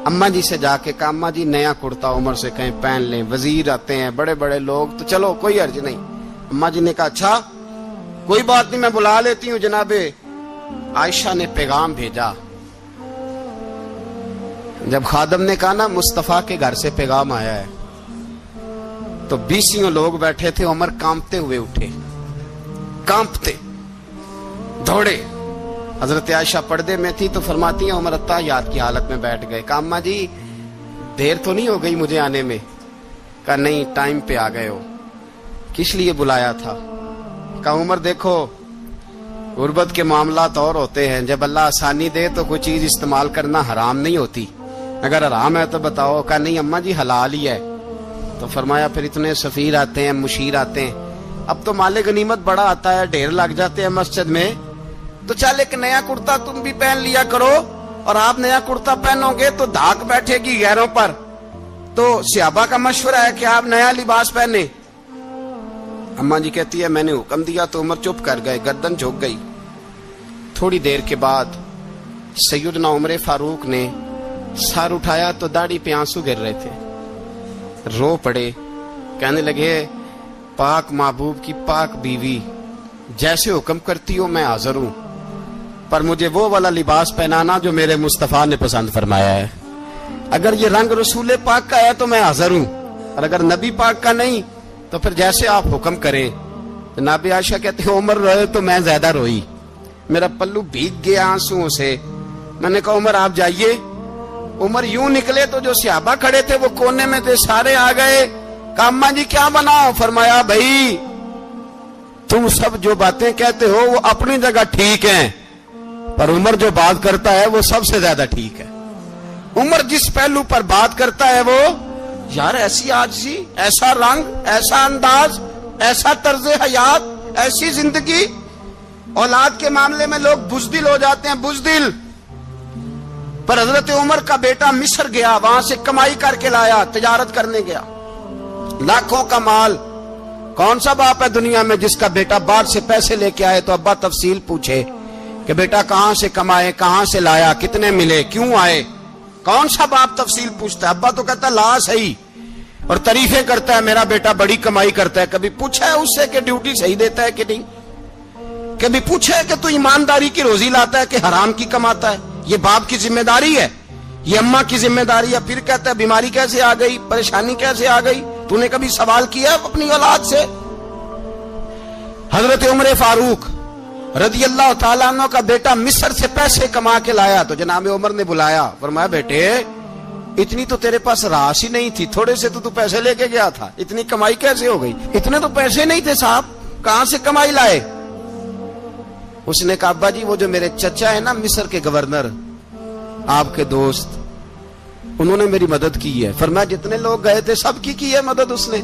[SPEAKER 2] اماں جی سے جا کے کہا اماں جی نیا کرتا عمر سے کہیں پہن لیں، وزیر آتے ہیں بڑے بڑے لوگ تو چلو کوئی حرج نہیں۔ اماں جی نے کہا اچھا کوئی بات نہیں میں بلا لیتی ہوں۔ جناب عائشہ نے پیغام بھیجا، جب خادم نے کہا نا مصطفیٰ کے گھر سے پیغام آیا ہے تو 20 لوگ بیٹھے تھے، عمر کانپتے ہوئے اٹھے، کانپتے دوڑے۔ حضرت عائشہ پردے میں تھی تو فرماتی ہیں عمر اتحیات کی حالت میں بیٹھ گئے۔ کہا اماں جی دیر تو نہیں ہو گئی مجھے آنے میں؟ کہا نہیں ٹائم پہ آ گئے ہو۔ کس لیے بلایا تھا؟ کہا عمر دیکھو غربت کے معاملات اور ہوتے ہیں، جب اللہ آسانی دے تو کوئی چیز استعمال کرنا حرام نہیں ہوتی، اگر حرام ہے تو بتاؤ۔ کہا نہیں اماں جی حلال ہی ہے۔ تو فرمایا پھر اتنے سفیر آتے ہیں مشیر آتے ہیں، اب تو مال غنیمت بڑا آتا ہے، ڈھیر لگ جاتے ہیں مسجد میں، تو چل ایک نیا کرتا تم بھی پہن لیا کرو، اور آپ نیا کرتا پہنو گے تو دھاک بیٹھے گی غیروں پر۔ تو صحابہ کا مشورہ ہے کہ آپ نیا لباس پہنے۔ اماں جی کہتی ہے میں نے حکم دیا تو عمر چپ کر گئے، گردن جھک گئی۔ تھوڑی دیر کے بعد سیدنا عمر فاروق نے سر اٹھایا تو داڑھی پہ آنسو گر رہے تھے، رو پڑے، کہنے لگے پاک محبوب کی پاک بیوی جیسے حکم کرتی ہو میں حاضر ہوں، پر مجھے وہ والا لباس پہنانا جو میرے مصطفیٰ نے پسند فرمایا ہے، اگر یہ رنگ رسول پاک کا ہے تو میں حاضر ہوں، اور اگر نبی پاک کا نہیں تو پھر جیسے آپ حکم کریں۔ جناب عائشہ کہتے ہیں عمر روئے تو میں زیادہ روئی، میرا پلو بھیگ گیا آنسوؤں سے۔ میں نے کہا عمر آپ جائیے۔ عمر یوں نکلے تو جو صحابہ کھڑے تھے وہ کونے میں تھے، سارے آ گئے۔ کہا اماں جی کیا بناؤ؟ فرمایا بھائی تم سب جو باتیں کہتے ہو وہ اپنی جگہ ٹھیک ہیں، پر عمر جو بات کرتا ہے وہ سب سے زیادہ ٹھیک ہے۔ عمر جس پہلو پر بات کرتا ہے وہ یار ایسی عاجزی، ایسا رنگ، ایسا انداز، ایسا طرز حیات، ایسی زندگی، اولاد کے معاملے میں لوگ بزدل ہو جاتے ہیں، بزدل۔ پر حضرت عمر کا بیٹا مصر گیا، وہاں سے کمائی کر کے لایا، تجارت کرنے گیا، لاکھوں کا مال۔ کون سا باپ ہے دنیا میں جس کا بیٹا باہر سے پیسے لے کے آئے تو ابا تفصیل پوچھے کہ بیٹا کہاں سے کمائے، کہاں سے لایا، کتنے ملے، کیوں آئے؟ کون سا باپ تفصیل پوچھتا ہے؟ ابا تو کہتا ہے لا صحیح، اور تعریفیں کرتا ہے میرا بیٹا بڑی کمائی کرتا ہے۔ کبھی پوچھا ہے اس سے کہ ڈیوٹی صحیح دیتا ہے کہ نہیں؟ کبھی پوچھا ہے کہ تو ایمانداری کی روزی لاتا ہے کہ حرام کی کماتا ہے؟ یہ باپ کی ذمہ داری ہے، یہ اماں کی ذمہ داری ہے۔ پھر کہتا ہے بیماری کیسے آ گئی، پریشانی کیسے آ گئی؟ تو نے کبھی سوال کیا اپنی اولاد سے؟ حضرت عمر فاروق رضی اللہ تعالیٰ عنہ کا بیٹا مصر سے پیسے کما کے لایا تو جناب عمر نے بلایا، فرمایا بیٹے اتنی تو تیرے پاس راس ہی نہیں تھی، تھوڑے سے تو پیسے لے کے گیا تھا، اتنی کمائی کیسے ہو گئی؟ اتنے تو پیسے نہیں تھے صاحب، کہاں سے کمائی لائے؟ اس نے کہا ابا جی وہ جو میرے چچا ہے نا مصر کے گورنر، آپ کے دوست، انہوں نے میری مدد کی ہے. فرمایا جتنے لوگ گئے تھے سب کی ہے مدد اس نے؟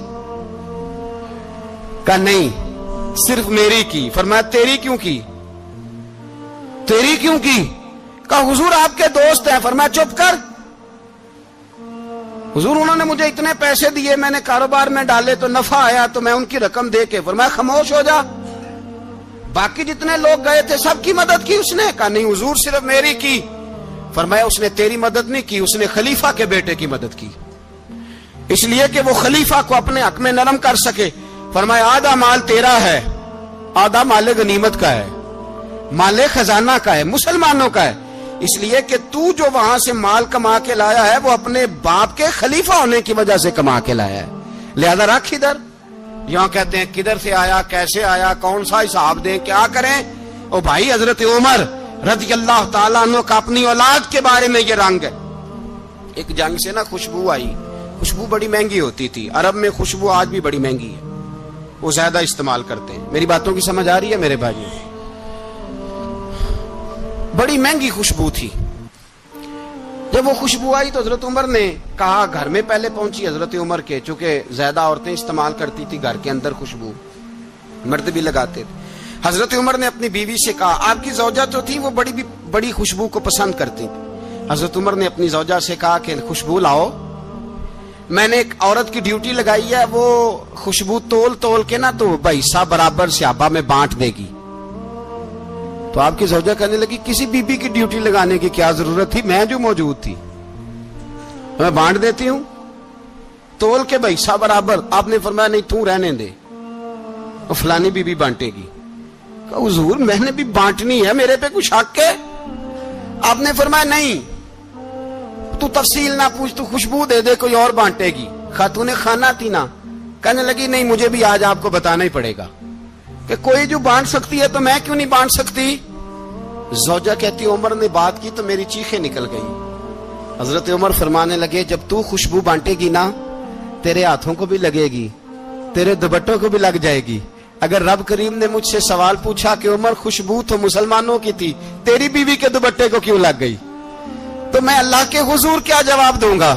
[SPEAKER 2] کہا نہیں صرف میری کی. فرمایا تیری کیوں کی؟ تیری کیوں کی؟ کہا حضور آپ کے دوست ہیں. فرمایا چپ کر. حضور انہوں نے مجھے اتنے پیسے دیے, میں نے کاروبار میں ڈالے تو نفع آیا تو میں ان کی رقم دے کے. فرمایا خاموش ہو جا, باقی جتنے لوگ گئے تھے سب کی مدد کی اس نے؟ کہا نہیں حضور صرف میری کی. فرمایا اس نے تیری مدد نہیں کی, اس نے خلیفہ کے بیٹے کی مدد کی, اس لیے کہ وہ خلیفہ کو اپنے حق میں نرم کر سکے. فرمایا آدھا مال تیرا ہے, آدھا مال غنیمت کا ہے, مال خزانہ کا ہے, مسلمانوں کا ہے, اس لیے کہ تو جو وہاں سے مال کما کے لایا ہے وہ اپنے باپ کے خلیفہ ہونے کی وجہ سے کما کے لایا ہے, لہذا رکھ ادھر. یہاں کہتے ہیں کدھر سے آیا, کیسے آیا, کون سا حساب دیں, کیا کریں؟ او بھائی حضرت عمر رضی اللہ تعالیٰ عنہ کا اپنی اولاد کے بارے میں یہ رنگ ہے. ایک جنگ سے نا خوشبو آئی, خوشبو بڑی مہنگی ہوتی تھی, عرب میں خوشبو آج بھی بڑی مہنگی ہے, وہ زیادہ استعمال کرتے ہیں. میری باتوں کی سمجھ آ رہی ہے میرے بھائی؟ بڑی مہنگی خوشبو تھی. جب وہ خوشبو آئی تو حضرت عمر نے کہا, گھر میں پہلے پہنچی حضرت عمر کے, چونکہ زیادہ عورتیں استعمال کرتی تھی گھر کے اندر خوشبو, مرد بھی لگاتے تھے. حضرت عمر نے اپنی بیوی سے کہا, آپ کی زوجہ جو تھی وہ بڑی خوشبو کو پسند کرتی تھی. حضرت عمر نے اپنی زوجہ سے کہا کہ خوشبو لاؤ, میں نے ایک عورت کی ڈیوٹی لگائی ہے, وہ خوشبو تول کے نا تو حصہ برابر صحابہ میں بانٹ دے گی. تو آپ کی زوجہ کہنے لگی کسی بی بی کی ڈیوٹی لگانے کی کیا ضرورت تھی, میں جو موجود تھی میں بانٹ دیتی ہوں تول کے حصہ برابر. آپ نے فرمایا نہیں تو رہنے دے, اور فلانی بی بی بانٹے گی. کہا حضور میں نے بھی بانٹنی ہے, میرے پہ کچھ حق ہے؟ آپ نے فرمایا نہیں, تو تفصیل نہ پوچھ, تو خوشبو دے دے, کوئی اور بانٹے گی. خاتون خانہ تھی نا, کہنے لگی نہیں مجھے بھی آج آپ کو بتانا ہی پڑے گا کہ کوئی جو بانٹ سکتی ہے تو میں کیوں نہیں بانٹ سکتی. زوجہ کہتی عمر نے بات کی تو میری چیخیں نکل گئی. حضرت عمر فرمانے لگے جب تو خوشبو بانٹے گی نا تیرے ہاتھوں کو بھی لگے گی, تیرے دوپٹوں کو بھی لگ جائے گی. اگر رب کریم نے مجھ سے سوال پوچھا کہ عمر خوشبو تو مسلمانوں کی تھی, تیری بیوی کے دوپٹے کو کیوں لگ گئی, تو میں اللہ کے حضور کیا جواب دوں گا؟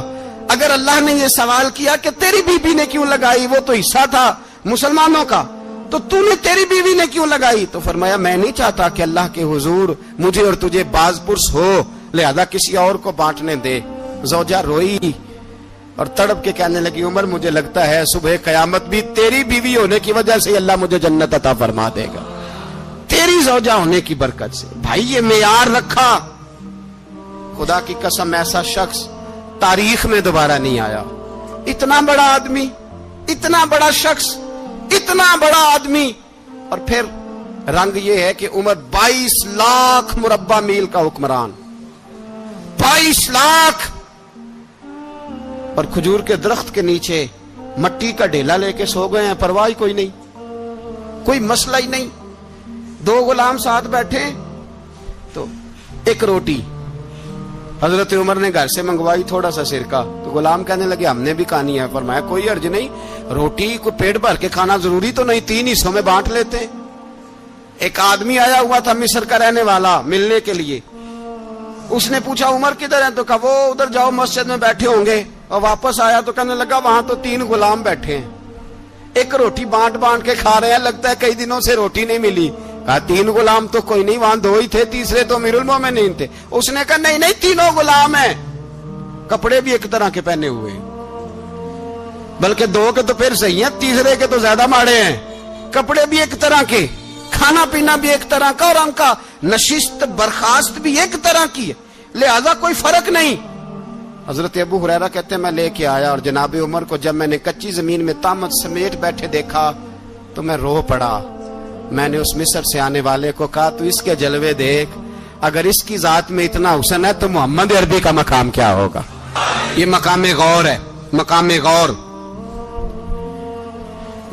[SPEAKER 2] اگر اللہ نے یہ سوال کیا کہ تیری بیوی نے کیوں لگائی, وہ تو حصہ تھا مسلمانوں کا, تو نے تیری بیوی نے کیوں لگائی؟ تو فرمایا میں نہیں چاہتا کہ اللہ کے حضور مجھے اور تجھے باز پرس ہو, لہذا کسی اور کو بانٹنے دے. زوجہ روئی اور تڑپ کے کہنے لگی عمر مجھے لگتا ہے صبح قیامت بھی تیری بیوی ہونے کی وجہ سے اللہ مجھے جنت عطا فرما دے گا, تیری زوجہ ہونے کی برکت سے. بھائی یہ معیار رکھا, خدا کی قسم ایسا شخص تاریخ میں دوبارہ نہیں آیا. اتنا بڑا آدمی, اتنا بڑا شخص, اتنا بڑا آدمی, اور پھر رنگ یہ ہے کہ عمر 22 لاکھ مربع میل کا حکمران, 22 لاکھ, اور کھجور کے درخت کے نیچے مٹی کا ڈھیلا لے کے سو گئے ہیں, پرواہ کوئی نہیں, کوئی مسئلہ ہی نہیں. 2 غلام ساتھ بیٹھے تو ایک روٹی حضرت عمر نے گھر سے منگوائی, تھوڑا سا سرکہ, تو غلام کہنے لگے ہم نے بھی کھانی ہے. فرمایا کوئی حرج نہیں, روٹی کو پیٹ بھر کے کھانا ضروری تو نہیں, 3 حصوں میں بانٹ لیتے ہیں. ایک آدمی آیا ہوا تھا مصر کا رہنے والا ملنے کے لیے, اس نے پوچھا عمر کدھر ہیں, تو کہا وہ ادھر جاؤ مسجد میں بیٹھے ہوں گے. اور واپس آیا تو کہنے لگا وہاں تو 3 غلام بیٹھے ہیں, ایک روٹی بانٹ کے کھا رہے ہیں, لگتا ہے کئی دنوں سے روٹی نہیں ملی. کہا 3 غلام تو کوئی نہیں, وہاں 2 ہی تھے, تیسرے تو امیر المومنین تھے. اس نے کہا نہیں 3 غلام ہیں, کپڑے بھی ایک طرح کے پہنے ہوئے, بلکہ 2 کے تو پھر صحیح ہیں, تیسرے کے تو زیادہ ماڑے ہیں. کپڑے بھی ایک طرح کے, کھانا پینا بھی ایک طرح کا, اور ان کا نشست برخاست بھی ایک طرح کی ہے, لہذا کوئی فرق نہیں. حضرت ابو ہریرہ کہتے ہیں میں لے کے آیا, اور جناب عمر کو جب میں نے کچی زمین میں تامت سمیٹ بیٹھے دیکھا تو میں رو پڑا. میں نے اس مصر سے آنے والے کو کہا تو اس کے جلوے دیکھ, اگر اس کی ذات میں اتنا حسن ہے تو محمد عربی کا مقام کیا ہوگا. یہ مقام غور ہے, مقام غور.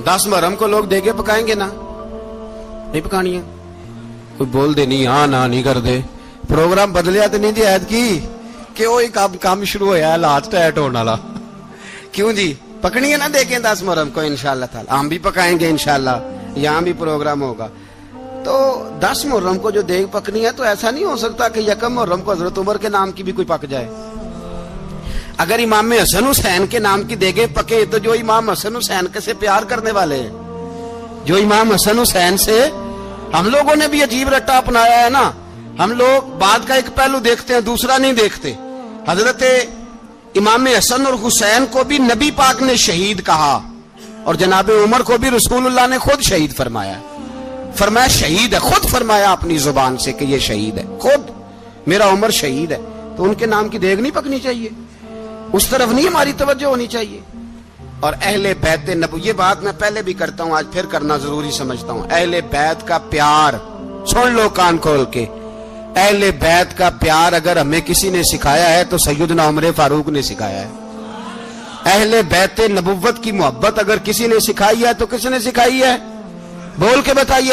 [SPEAKER 2] 10 محرم کو لوگ دیگے پکائیں گے نا, نہیں پکانی ہے, کوئی بول دے نہیں, ہاں نہ نہیں کر دے, پروگرام بدلیا تو نہیں دی عید کی کہ وہ کام شروع ہویا ہے لات ٹائٹ ہونے والا. کیوں جی پکنی ہے نا, دیکھیں 10 محرم کو انشاءاللہ تعالی ہم بھی پکائیں گے, انشاءاللہ یہاں بھی پروگرام ہوگا. تو 10 محرم کو جو دیگ پکنی ہے تو ایسا نہیں ہو سکتا کہ 1 محرم کو حضرت عمر کے نام کی بھی کوئی پک جائے. اگر امام حسن حسین کے نام کی دیگیں پکے تو جو امام حسن حسین کے سے پیار کرنے والے ہیں، جو امام حسن حسین سے، ہم لوگوں نے بھی عجیب رٹا اپنایا ہے نا. ہم لوگ بات کا ایک پہلو دیکھتے ہیں، دوسرا نہیں دیکھتے. حضرت امام حسن اور حسین کو بھی نبی پاک نے شہید کہا، اور جناب عمر کو بھی رسول اللہ نے خود شہید فرمایا. فرمایا شہید ہے، خود فرمایا اپنی زبان سے کہ یہ شہید ہے، خود میرا عمر شہید ہے. تو ان کے نام کی دیگ نہیں پکنی چاہیے، اس طرف نہیں ہماری توجہ ہونی چاہیے. اور اہل بیت نبوت، یہ بات میں پہلے بھی کرتا ہوں، آج پھر کرنا ضروری سمجھتا ہوں. اہل بیت کا پیار، سن لو کان کھول کے، اہل بیت کا پیار اگر ہمیں کسی نے سکھایا ہے تو سیدنا عمر فاروق نے سکھایا ہے. اہل بیت نبوت کی محبت اگر کسی نے سکھائی ہے تو کس نے سکھائی ہے؟ بول کے بتائیے.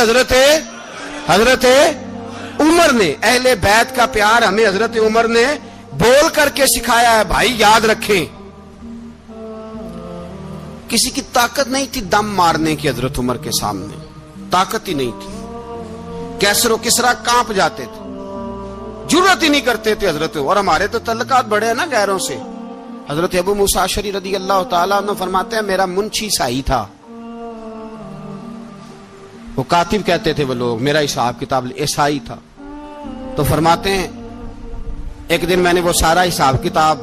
[SPEAKER 2] حضرت عمر نے. اہل بیت کا پیار ہمیں حضرت عمر نے بول کر کے سکھایا ہے. بھائی یاد رکھیں، کسی کی طاقت نہیں تھی دم مارنے کی حضرت عمر کے سامنے، طاقت ہی نہیں تھی. کیسر و کسرا کانپ جاتے تھے، جرأت ہی نہیں کرتے تھے حضرت. اور ہمارے تو تعلقات بڑے ہیں نا غیروں سے. حضرت ابو موسیٰ اشعری رضی اللہ تعالیٰ عنہ فرماتے ہیں میرا منشی سائی تھا، وہ کاتب کہتے تھے وہ لوگ، میرا حساب کتاب عیسائی تھا. تو فرماتے ہیں ایک دن میں نے وہ سارا حساب کتاب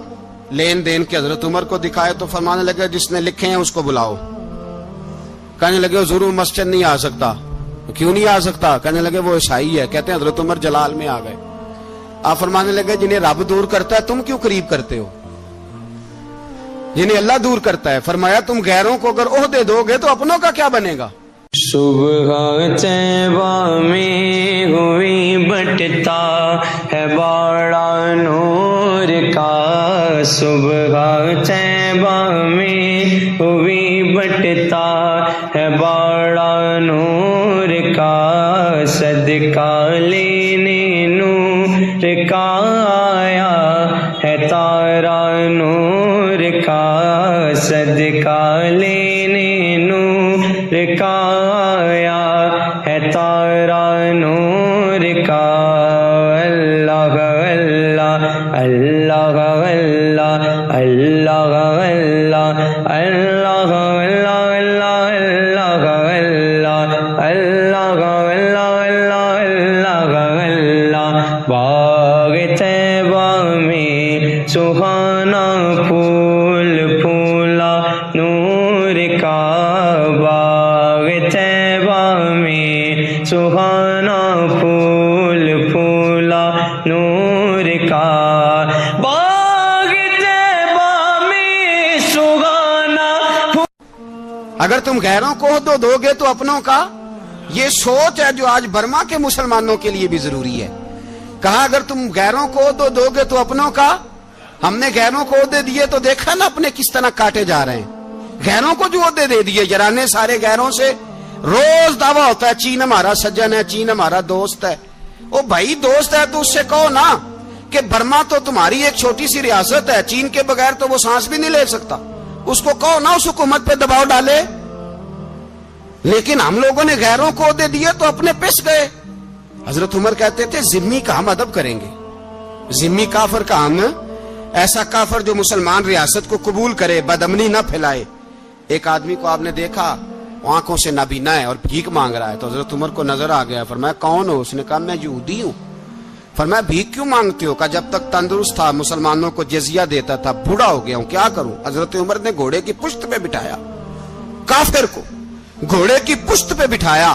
[SPEAKER 2] لین دین کے حضرت عمر کو دکھائے تو فرمانے لگے جس نے لکھے ہیں اس کو بلاؤ. کہنے لگے ضرور مسجد نہیں آ سکتا. کیوں نہیں آ سکتا؟ کہنے لگے وہ عیسائی ہے. کہتے ہیں حضرت عمر جلال میں آ گئے. آپ فرمانے لگے جنہیں رب دور کرتا ہے تم کیوں قریب کرتے ہو؟ جنہیں اللہ دور کرتا ہے. فرمایا تم غیروں کو اگر عہدے دو گے تو اپنوں کا کیا بنے گا؟
[SPEAKER 3] صبح طیبہ میں ہوئی بٹتا ہے باڑا نور کا، صبح طیبہ میں ہوئی بٹتا ہے باڑا نور کا، صدقہ لینے نور کا آیا ہے تارا نور کا، صدقہ لینے نور کا آیا ہے تارا نور کا. اللہ اللہ اللہ اللہ اللہ اللہ اللہ اللہ اللہ اللہ. باغ طیبہ میں سہانا پھول پھولا نور کا، باغ طیبہ میں سہانا پھول پھولا نور کا، باغ طیبہ میں سہانا.
[SPEAKER 2] اگر تم غیروں کو عہدہ دو گے تو اپنوں کا. یہ سوچ ہے جو آج برما کے مسلمانوں کے لیے بھی ضروری ہے. کہا اگر تم غیروں کو عہدہ دو گے تو اپنوں کا. ہم نے غیروں کو عہدے دیے تو دیکھا نا اپنے کس طرح کاٹے جا رہے ہیں. غیروں کو جو عہدے دے دیے یارانے سارے غیروں سے. روز دعویٰ ہوتا ہے چین ہمارا سجن ہے، چین ہمارا دوست ہے. او بھائی دوست ہے تو اس سے کہو نا کہ برما تو تمہاری ایک چھوٹی سی ریاست ہے، چین کے بغیر تو وہ سانس بھی نہیں لے سکتا. اس کو کہو نا اس حکومت پہ دباؤ ڈالے. لیکن ہم لوگوں نے غیروں کو عہدے دیے تو اپنے پس گئے. حضرت عمر کہتے تھے ذمی کا ہم ادب کریں گے، ذمی کافر کا ہم، ایسا کافر جو مسلمان ریاست کو قبول کرے، بدامنی نہ پھیلائے. ایک آدمی کو آپ نے دیکھا آنکھوں سے نابینا ہے اور بھیک مانگ رہا ہے تو حضرت عمر کو نظر آ گیا. فرمایا کون ہو؟ اس نے کہا میں یہودی ہوں. فرمایا بھیک کیوں مانگتے ہو؟ کہا جب تک تندرست تھا مسلمانوں کو جزیہ دیتا تھا، بوڑھا ہو گیا ہوں کیا کروں. حضرت عمر نے گھوڑے کی پشت پہ بٹھایا، کافر کو گھوڑے کی پشت پہ بٹھایا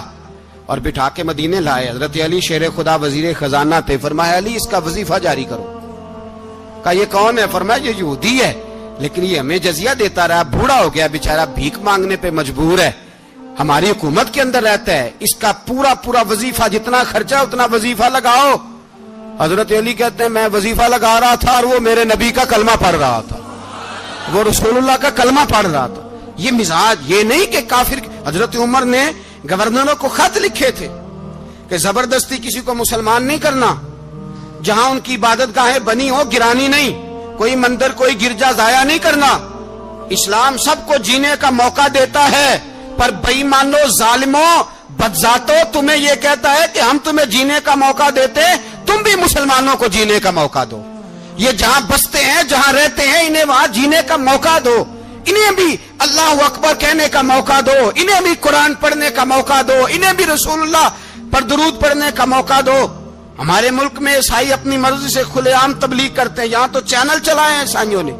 [SPEAKER 2] اور بٹھا کے مدینے لائے. حضرت علی شیر خدا وزیر خزانہ تھے. فرمایا علی اس کا وظیفہ جاری کرو. کہا یہ کون ہے؟ فرمایا یہ یہودی ہے لیکن یہ ہمیں جزیہ دیتا رہا، بوڑھا ہو گیا بیچارہ، بھیک مانگنے پہ مجبور ہے، ہماری حکومت کے اندر رہتا ہے، اس کا پورا وظیفہ جتنا خرچہ اتنا وظیفہ لگاؤ. حضرت علی کہتے ہیں میں وظیفہ لگا رہا تھا اور وہ میرے نبی کا کلمہ پڑھ رہا تھا، وہ رسول اللہ کا کلمہ پڑھ رہا تھا. یہ مزاج، یہ نہیں کہ کافر. حضرت عمر نے گورنروں کو خط لکھے تھے کہ زبردستی کسی کو مسلمان نہیں کرنا، جہاں ان کی عبادت گاہیں بنی ہو گرانی نہیں، کوئی مندر کوئی گرجا ضائع نہیں کرنا. اسلام سب کو جینے کا موقع دیتا ہے، پر بے ایمانوں ظالموں بدذاتوں تمہیں یہ کہتا ہے کہ ہم تمہیں جینے کا موقع دیتے، تم بھی مسلمانوں کو جینے کا موقع دو. یہ جہاں بستے ہیں، جہاں رہتے ہیں، انہیں وہاں جینے کا موقع دو، انہیں بھی اللہ اکبر کہنے کا موقع دو، انہیں بھی قرآن پڑھنے کا موقع دو، انہیں بھی رسول اللہ پر درود پڑھنے کا موقع دو۔ ہمارے ملک میں عیسائی اپنی مرضی سے کھلے عام تبلیغ کرتے ہیں، یہاں تو چینل چلائے ہیں عیسائیوں نے۔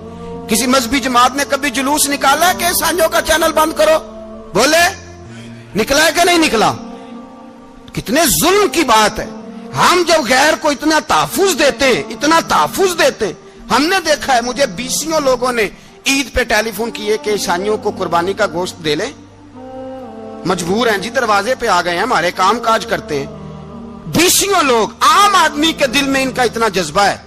[SPEAKER 2] کسی مذہبی جماعت نے کبھی جلوس نکالا ہے کہ عیسائیوں کا چینل بند کرو؟ بولے نکلا ہے کہ نہیں نکلا؟ کتنے ظلم کی بات ہے۔ ہم جب غیر کو اتنا تحفظ دیتے، اتنا تحفظ دیتے، ہم نے دیکھا ہے، مجھے بیسیوں لوگوں نے عید پہ ٹیلی فون کیے کہ عیسائیوں کو قربانی کا گوشت دے لیں، مجبور ہیں جی، دروازے پہ آ گئے ہیں، ہمارے کام کاج کرتے ہیں۔ بیسیوں لوگ، عام آدمی کے دل میں ان کا اتنا جذبہ ہے،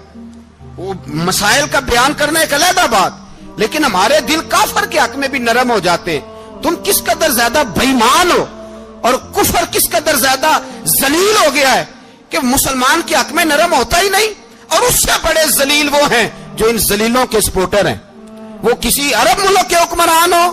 [SPEAKER 2] وہ مسائل کا بیان کرنا ایک علیحدہ بات، لیکن ہمارے دل کافر کے حق میں بھی نرم ہو جاتے ہیں۔ تم کس قدر زیادہ بے ایمان ہو، اور کفر کس قدر زیادہ ذلیل ہو گیا ہے کہ مسلمان کے حق میں نرم ہوتا ہی نہیں۔ اور اس سے بڑے ذلیل وہ ہیں جو ان ذلیلوں کے سپورٹر ہیں، وہ کسی عرب ملک کے حکمران ہو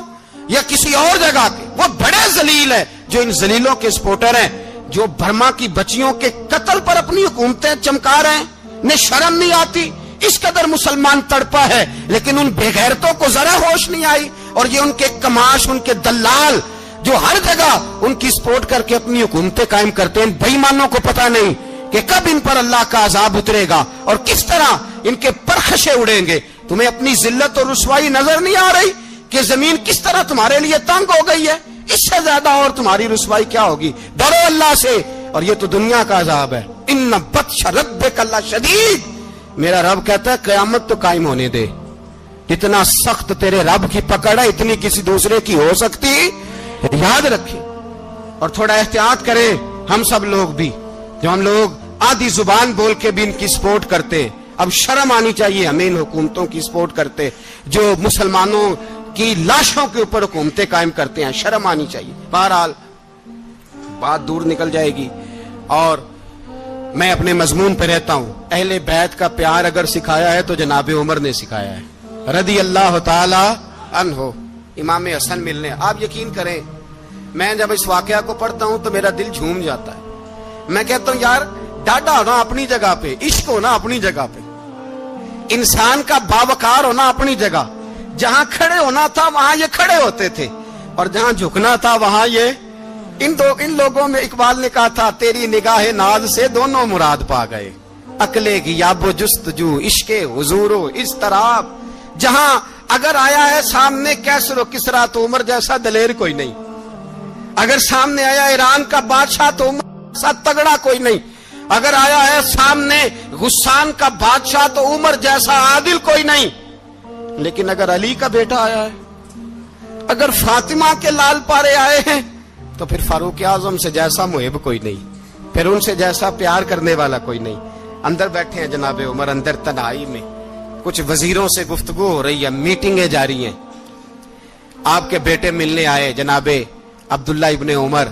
[SPEAKER 2] یا کسی اور جگہ کے، وہ بڑے ذلیل ہیں جو ان ذلیلوں کے سپورٹر ہیں، جو برما کی بچیوں کے قتل پر اپنی حکومتیں چمکا رہے ہیں، انہیں شرم نہیں آتی۔ اس قدر مسلمان تڑپا ہے، لیکن ان بے غیرتوں کو ذرا ہوش نہیں آئی، اور یہ ان کے کماش، ان کے دلال جو ہر جگہ ان کی سپورٹ کر کے اپنی حکومتیں قائم کرتے ہیں، بے ایمانوں کو پتہ نہیں کہ کب ان پر اللہ کا عذاب اترے گا اور کس طرح ان کے پرخشے اڑیں گے۔ تمہیں اپنی ذلت اور رسوائی نظر نہیں آ رہی کہ زمین کس طرح تمہارے لیے تنگ ہو گئی ہے؟ اس سے زیادہ اور تمہاری رسوائی کیا ہوگی؟ ڈرو اللہ سے، اور یہ تو دنیا کا عذاب ہے۔ ان بطش ربک لشدید، میرا رب کہتا ہے قیامت تو قائم ہونے دے، اتنا سخت تیرے رب کی پکڑ ہے، اتنی کسی دوسرے کی ہو سکتی؟ یاد رکھیں اور تھوڑا احتیاط کریں ہم سب لوگ بھی، جو ہم لوگ آدھی زبان بول کے بھی ان کی سپورٹ کرتے ہیں۔ اب شرم آنی چاہیے ہمیں ان حکومتوں کی سپورٹ کرتے جو مسلمانوں کی لاشوں کے اوپر حکومتیں قائم کرتے ہیں، شرم آنی چاہیے۔ بہرحال بات دور نکل جائے گی، اور میں اپنے مضمون پہ رہتا ہوں۔ اہل بیت کا پیار اگر سکھایا ہے تو جناب عمر نے سکھایا ہے رضی اللہ تعالی عنہ، امام حسن ملنے۔ آپ یقین کریں، میں جب اس واقعہ کو پڑھتا ہوں تو میرا دل جھوم جاتا ہے۔ میں کہتا ہوں یار، ڈاڈا ہونا اپنی جگہ پہ، عشق ہونا اپنی جگہ پہ، انسان کا باوقار ہونا اپنی جگہ، جہاں کھڑے ہونا تھا وہاں یہ کھڑے ہوتے تھے، اور جہاں جھکنا تھا وہاں یہ ان لوگوں میں اقبال نے کہا تھا، تیری نگاہ ناز سے دونوں مراد پا گئے، عقلے کی یاب و جستجو، عشق حضور و اضطراب۔ جہاں اگر آیا ہے سامنے کیسر و کسرا تو عمر جیسا دلیر کوئی نہیں، اگر سامنے آیا ایران کا بادشاہ تو عمر جیسا تگڑا کوئی نہیں، اگر آیا ہے سامنے غسان کا بادشاہ تو عمر جیسا عادل کوئی نہیں، لیکن اگر علی کا بیٹا آیا ہے، اگر فاطمہ کے لال پارے آئے ہیں، تو پھر فاروق اعظم سے جیسا محب کوئی نہیں، پھر ان سے جیسا پیار کرنے والا کوئی نہیں۔ اندر بیٹھے ہیں جناب عمر، اندر تنہائی میں کچھ وزیروں سے گفتگو ہو رہی ہے، میٹنگیں جاری ہیں۔ آپ کے بیٹے ملنے آئے جناب عبداللہ ابن عمر،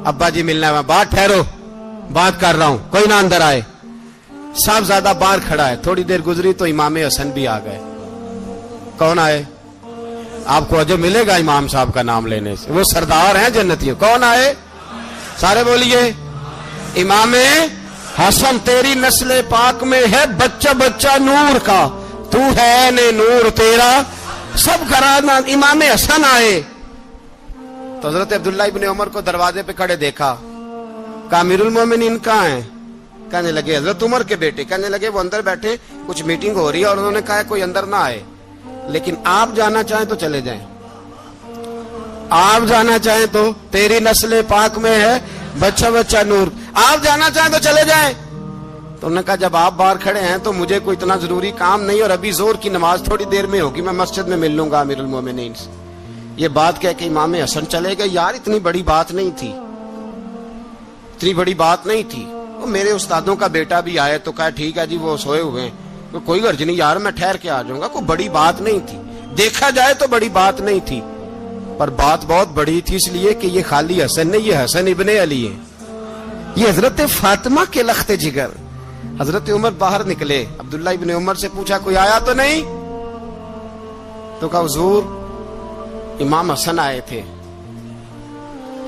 [SPEAKER 2] ابا جی ملنا ہے، بات ٹھہرو، بات کر رہا ہوں، کوئی نہ اندر آئے۔ صاحب زیادہ باہر کھڑا ہے، تھوڑی دیر گزری تو امام حسن بھی آ گئے۔ کون آئے؟ آپ کو جو ملے گا امام صاحب کا نام لینے سے، وہ سردار ہیں جنتیوں۔ کون آئے؟ سارے بولیے، امام حسن، تیری نسل پاک میں ہے بچہ بچہ نور کا، تو ہے نے نور تیرا سب گھرانہ۔ امام حسن آئے تو حضرت عبداللہ ابن عمر کو دروازے پہ کھڑے دیکھا، کہا امیر المومنین کہاں ہیں؟ کہنے لگے حضرت عمر کے بیٹے۔ کہنے لگے وہ اندر بیٹھے، کچھ میٹنگ ہو رہی ہے، اور انہوں نے کہا کوئی اندر نہ آئے، لیکن آپ جانا چاہیں تو چلے جائیں، آپ جانا چاہیں تو، تیری نسل پاک میں ہے بچہ بچہ نور، آپ جانا چاہیں تو چلے جائیں۔ تو انہوں نے کہا جب آپ باہر کھڑے ہیں تو مجھے کوئی اتنا ضروری کام نہیں، اور ابھی زور کی نماز تھوڑی دیر میں ہوگی، میں مسجد میں مل لوں گا امیر المومنین سے۔ یہ بات کہہ کہ امام حسن چلے گئے۔ یار اتنی بڑی بات نہیں تھی، اتنی بڑی بات نہیں تھی۔ وہ میرے استادوں کا بیٹا بھی آئے تو کہا ٹھیک ہے جی، وہ سوئے ہوئے ہیں، کوئی غرض نہیں یار، میں ٹھہر کے آ جاؤں گا، کوئی بڑی بات نہیں تھی، دیکھا جائے تو بڑی بات نہیں تھی، پر بات بہت بڑی تھی، اس لیے کہ یہ خالی حسن نہیں، یہ حسن ابن علی ہے، یہ حضرت فاطمہ کے لخت جگر۔ حضرت عمر باہر نکلے، عبداللہ ابن عمر سے پوچھا کوئی آیا تو نہیں؟ تو کہا حضور امام حسن آئے تھے۔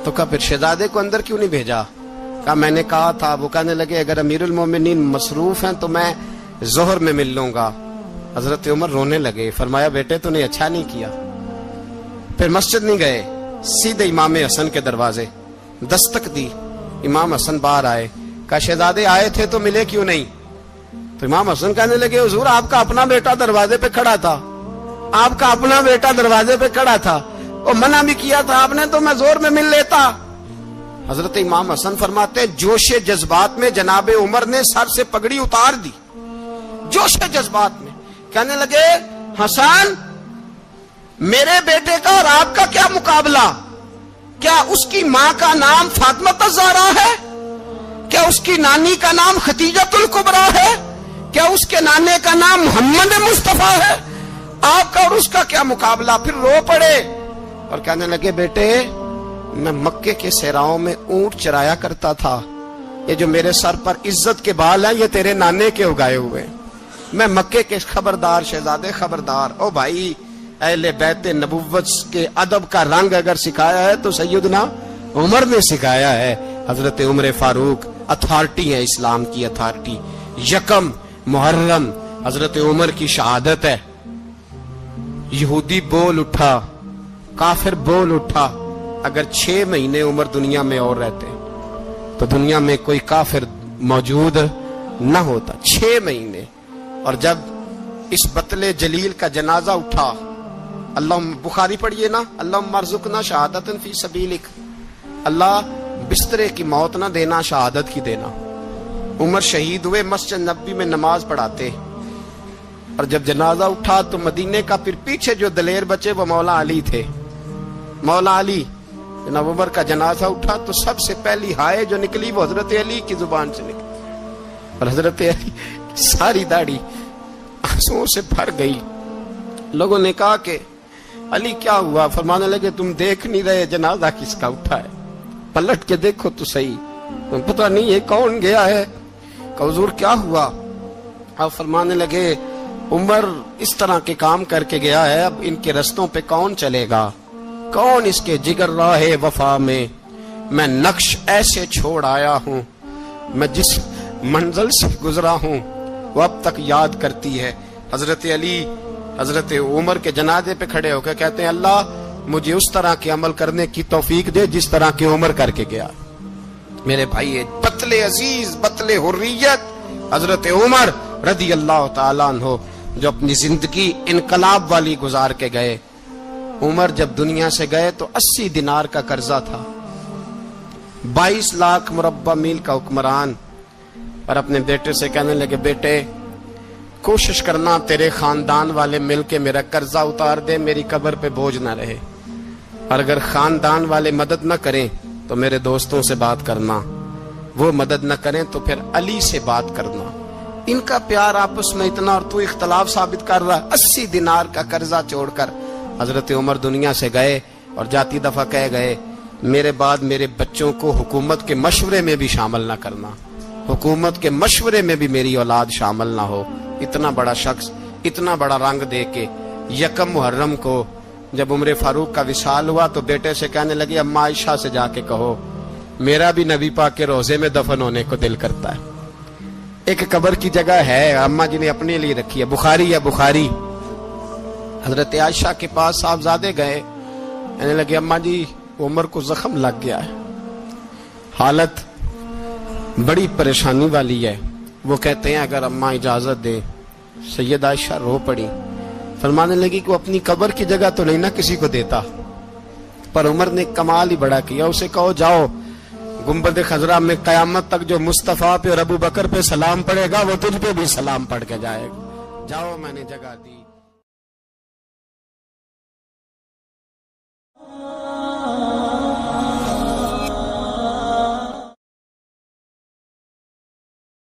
[SPEAKER 2] تو کہا پھر شہزادے کو اندر کیوں نہیں بھیجا؟ کہا میں نے کہا تھا۔ وہ کہنے لگے اگر امیر المومنین مصروف ہیں تو میں ظہر میں مل لوں گا۔ حضرت عمر رونے لگے، فرمایا بیٹے تو نے اچھا نہیں کیا۔ پھر مسجد نہیں گئے، سیدھے امام حسن کے دروازے دستک دی۔ امام حسن باہر آئے، کہا شہزادے آئے تھے تو ملے کیوں نہیں؟ تو امام حسن کہنے لگے حضور آپ کا اپنا بیٹا دروازے پہ کھڑا تھا، آپ کا اپنا بیٹا دروازے پہ کھڑا تھا، وہ منع بھی کیا تھا آپ نے تو میں زور میں مل لیتا۔ حضرت امام حسن فرماتے جوش جذبات میں جناب عمر نے سر سے پگڑی اتار دی، جوش جذبات میں کہنے لگے حسن میرے بیٹے کا اور آپ کا کیا مقابلہ؟ کیا اس کی ماں کا نام فاطمہ الزہرا ہے؟ کیا اس کی نانی کا نام خدیجہ الکبریٰ ہے؟ کیا اس کے نانے کا نام محمد مصطفیٰ ہے؟ آپ کا اور اس کا کیا مقابلہ؟ پھر رو پڑے اور کہنے لگے بیٹے میں مکے کے صحراؤں میں اونٹ چرایا کرتا تھا، یہ جو میرے سر پر عزت کے بال ہیں یہ تیرے نانے کے اگائے ہوئے، میں مکے کے خبردار شہزادے خبردار۔ او بھائی اہل بیت نبوت کے ادب کا رنگ اگر سکھایا ہے تو سیدنا عمر نے سکھایا ہے۔ حضرت عمر فاروق اتھارٹی ہے، اسلام کی اتھارٹی۔ یکم محرم حضرت عمر کی شہادت ہے۔ یہودی بول اٹھا، کافر بول اٹھا، اگر 6 مہینے عمر دنیا میں اور رہتے تو دنیا میں کوئی کافر موجود نہ ہوتا۔ 6 مہینے۔ اور جب اس بطل جلیل کا جنازہ اٹھا، اللہ بخاری پڑھیے نا، اللہم ارزقنا شہادت فی سبیلک، اللہ بسترے کی موت نہ دینا، شہادت کی دینا۔ عمر شہید ہوئے، مسجد نبوی میں نماز پڑھاتے، اور جب جنازہ اٹھا تو مدینے کا پھر پیچھے جو دلیر بچے وہ مولا علی تھے۔ مولا علی جناب عمر کا جنازہ اٹھا تو سب سے پہلی ہائے جو نکلی وہ حضرت علی کی زبان سے نکلی، اور حضرت علی ساری داڑھی آنسوؤں سے بھر گئی۔ لوگوں نے کہا کہ علی کیا ہوا؟ فرمانے لگے تم دیکھ نہیں رہے جنازہ کس کا اٹھا ہے، پلٹ کے دیکھو تو صحیح، تم پتہ نہیں یہ کون گیا ہے؟ کہ حضور کیا ہوا؟ آپ فرمانے لگے عمر اس طرح کے کام کر کے گیا ہے، اب ان کے رستوں پہ کون چلے گا؟ کون اس کے جگر راہ وفا میں نقش ایسے چھوڑ آیا ہوں، میں جس منزل سے گزرا ہوں وہ اب تک یاد کرتی ہے۔ حضرت علی حضرت عمر کے جنازے پہ کھڑے ہو کے کہتے ہیں اللہ مجھے اس طرح کے عمل کرنے کی توفیق دے جس طرح کی عمر کر کے گیا۔ میرے بھائی بطل عزیز، بطل حریت حضرت عمر رضی اللہ تعالیٰ عنہ جو اپنی زندگی انقلاب والی گزار کے گئے۔ عمر جب دنیا سے گئے تو 80 دینار کا قرضہ تھا، 22 لاکھ مربع میل کا حکمران، اور اپنے بیٹے سے کہنے لگے بیٹے کوشش کرنا تیرے خاندان والے مل کے میرا قرضہ اتار دے، میری قبر پہ بوجھ نہ رہے، اور اگر خاندان والے مدد نہ کریں تو میرے دوستوں سے بات کرنا، وہ مدد نہ کریں تو پھر علی سے بات کرنا۔ ان کا پیار آپس میں اتنا اور تو اختلاف ثابت کر رہا۔ 80 دینار کا قرضہ چھوڑ کر حضرت عمر دنیا سے گئے، اور جاتی دفعہ کہہ گئے میرے بعد میرے بچوں کو حکومت کے مشورے میں بھی شامل نہ کرنا، حکومت کے مشورے میں بھی میری اولاد شامل نہ ہو۔ اتنا بڑا شخص اتنا بڑا رنگ دے کے یکم محرم کو جب عمر فاروق کا وصال ہوا تو بیٹے سے کہنے لگے اماں عائشہ سے جا کے کہو میرا بھی نبی پاک کے روزے میں دفن ہونے کو دل کرتا ہے۔ ایک قبر کی جگہ ہے اماں جی نے اپنے لیے رکھی ہے، بخاری ہے بخاری۔ حضرت عائشہ کے پاس صاحبزادے گئے، کہنے لگے اماں جی عمر کو زخم لگ گیا ہے، حالت بڑی پریشانی والی ہے۔ وہ کہتے ہیں اگر اماں اجازت دے۔ سید عائشہ رو پڑی، فرمانے لگی کہ وہ اپنی قبر کی جگہ تو نہیں نہ کسی کو دیتا، پر عمر نے کمال ہی بڑا کیا، اسے کہو جاؤ گنبد خضرا میں قیامت تک جو مصطفیٰ پہ اور ابو بکر پہ سلام پڑے گا وہ تجھ پہ بھی سلام پڑھ کے جائے گا، جاؤ میں نے جگہ دی۔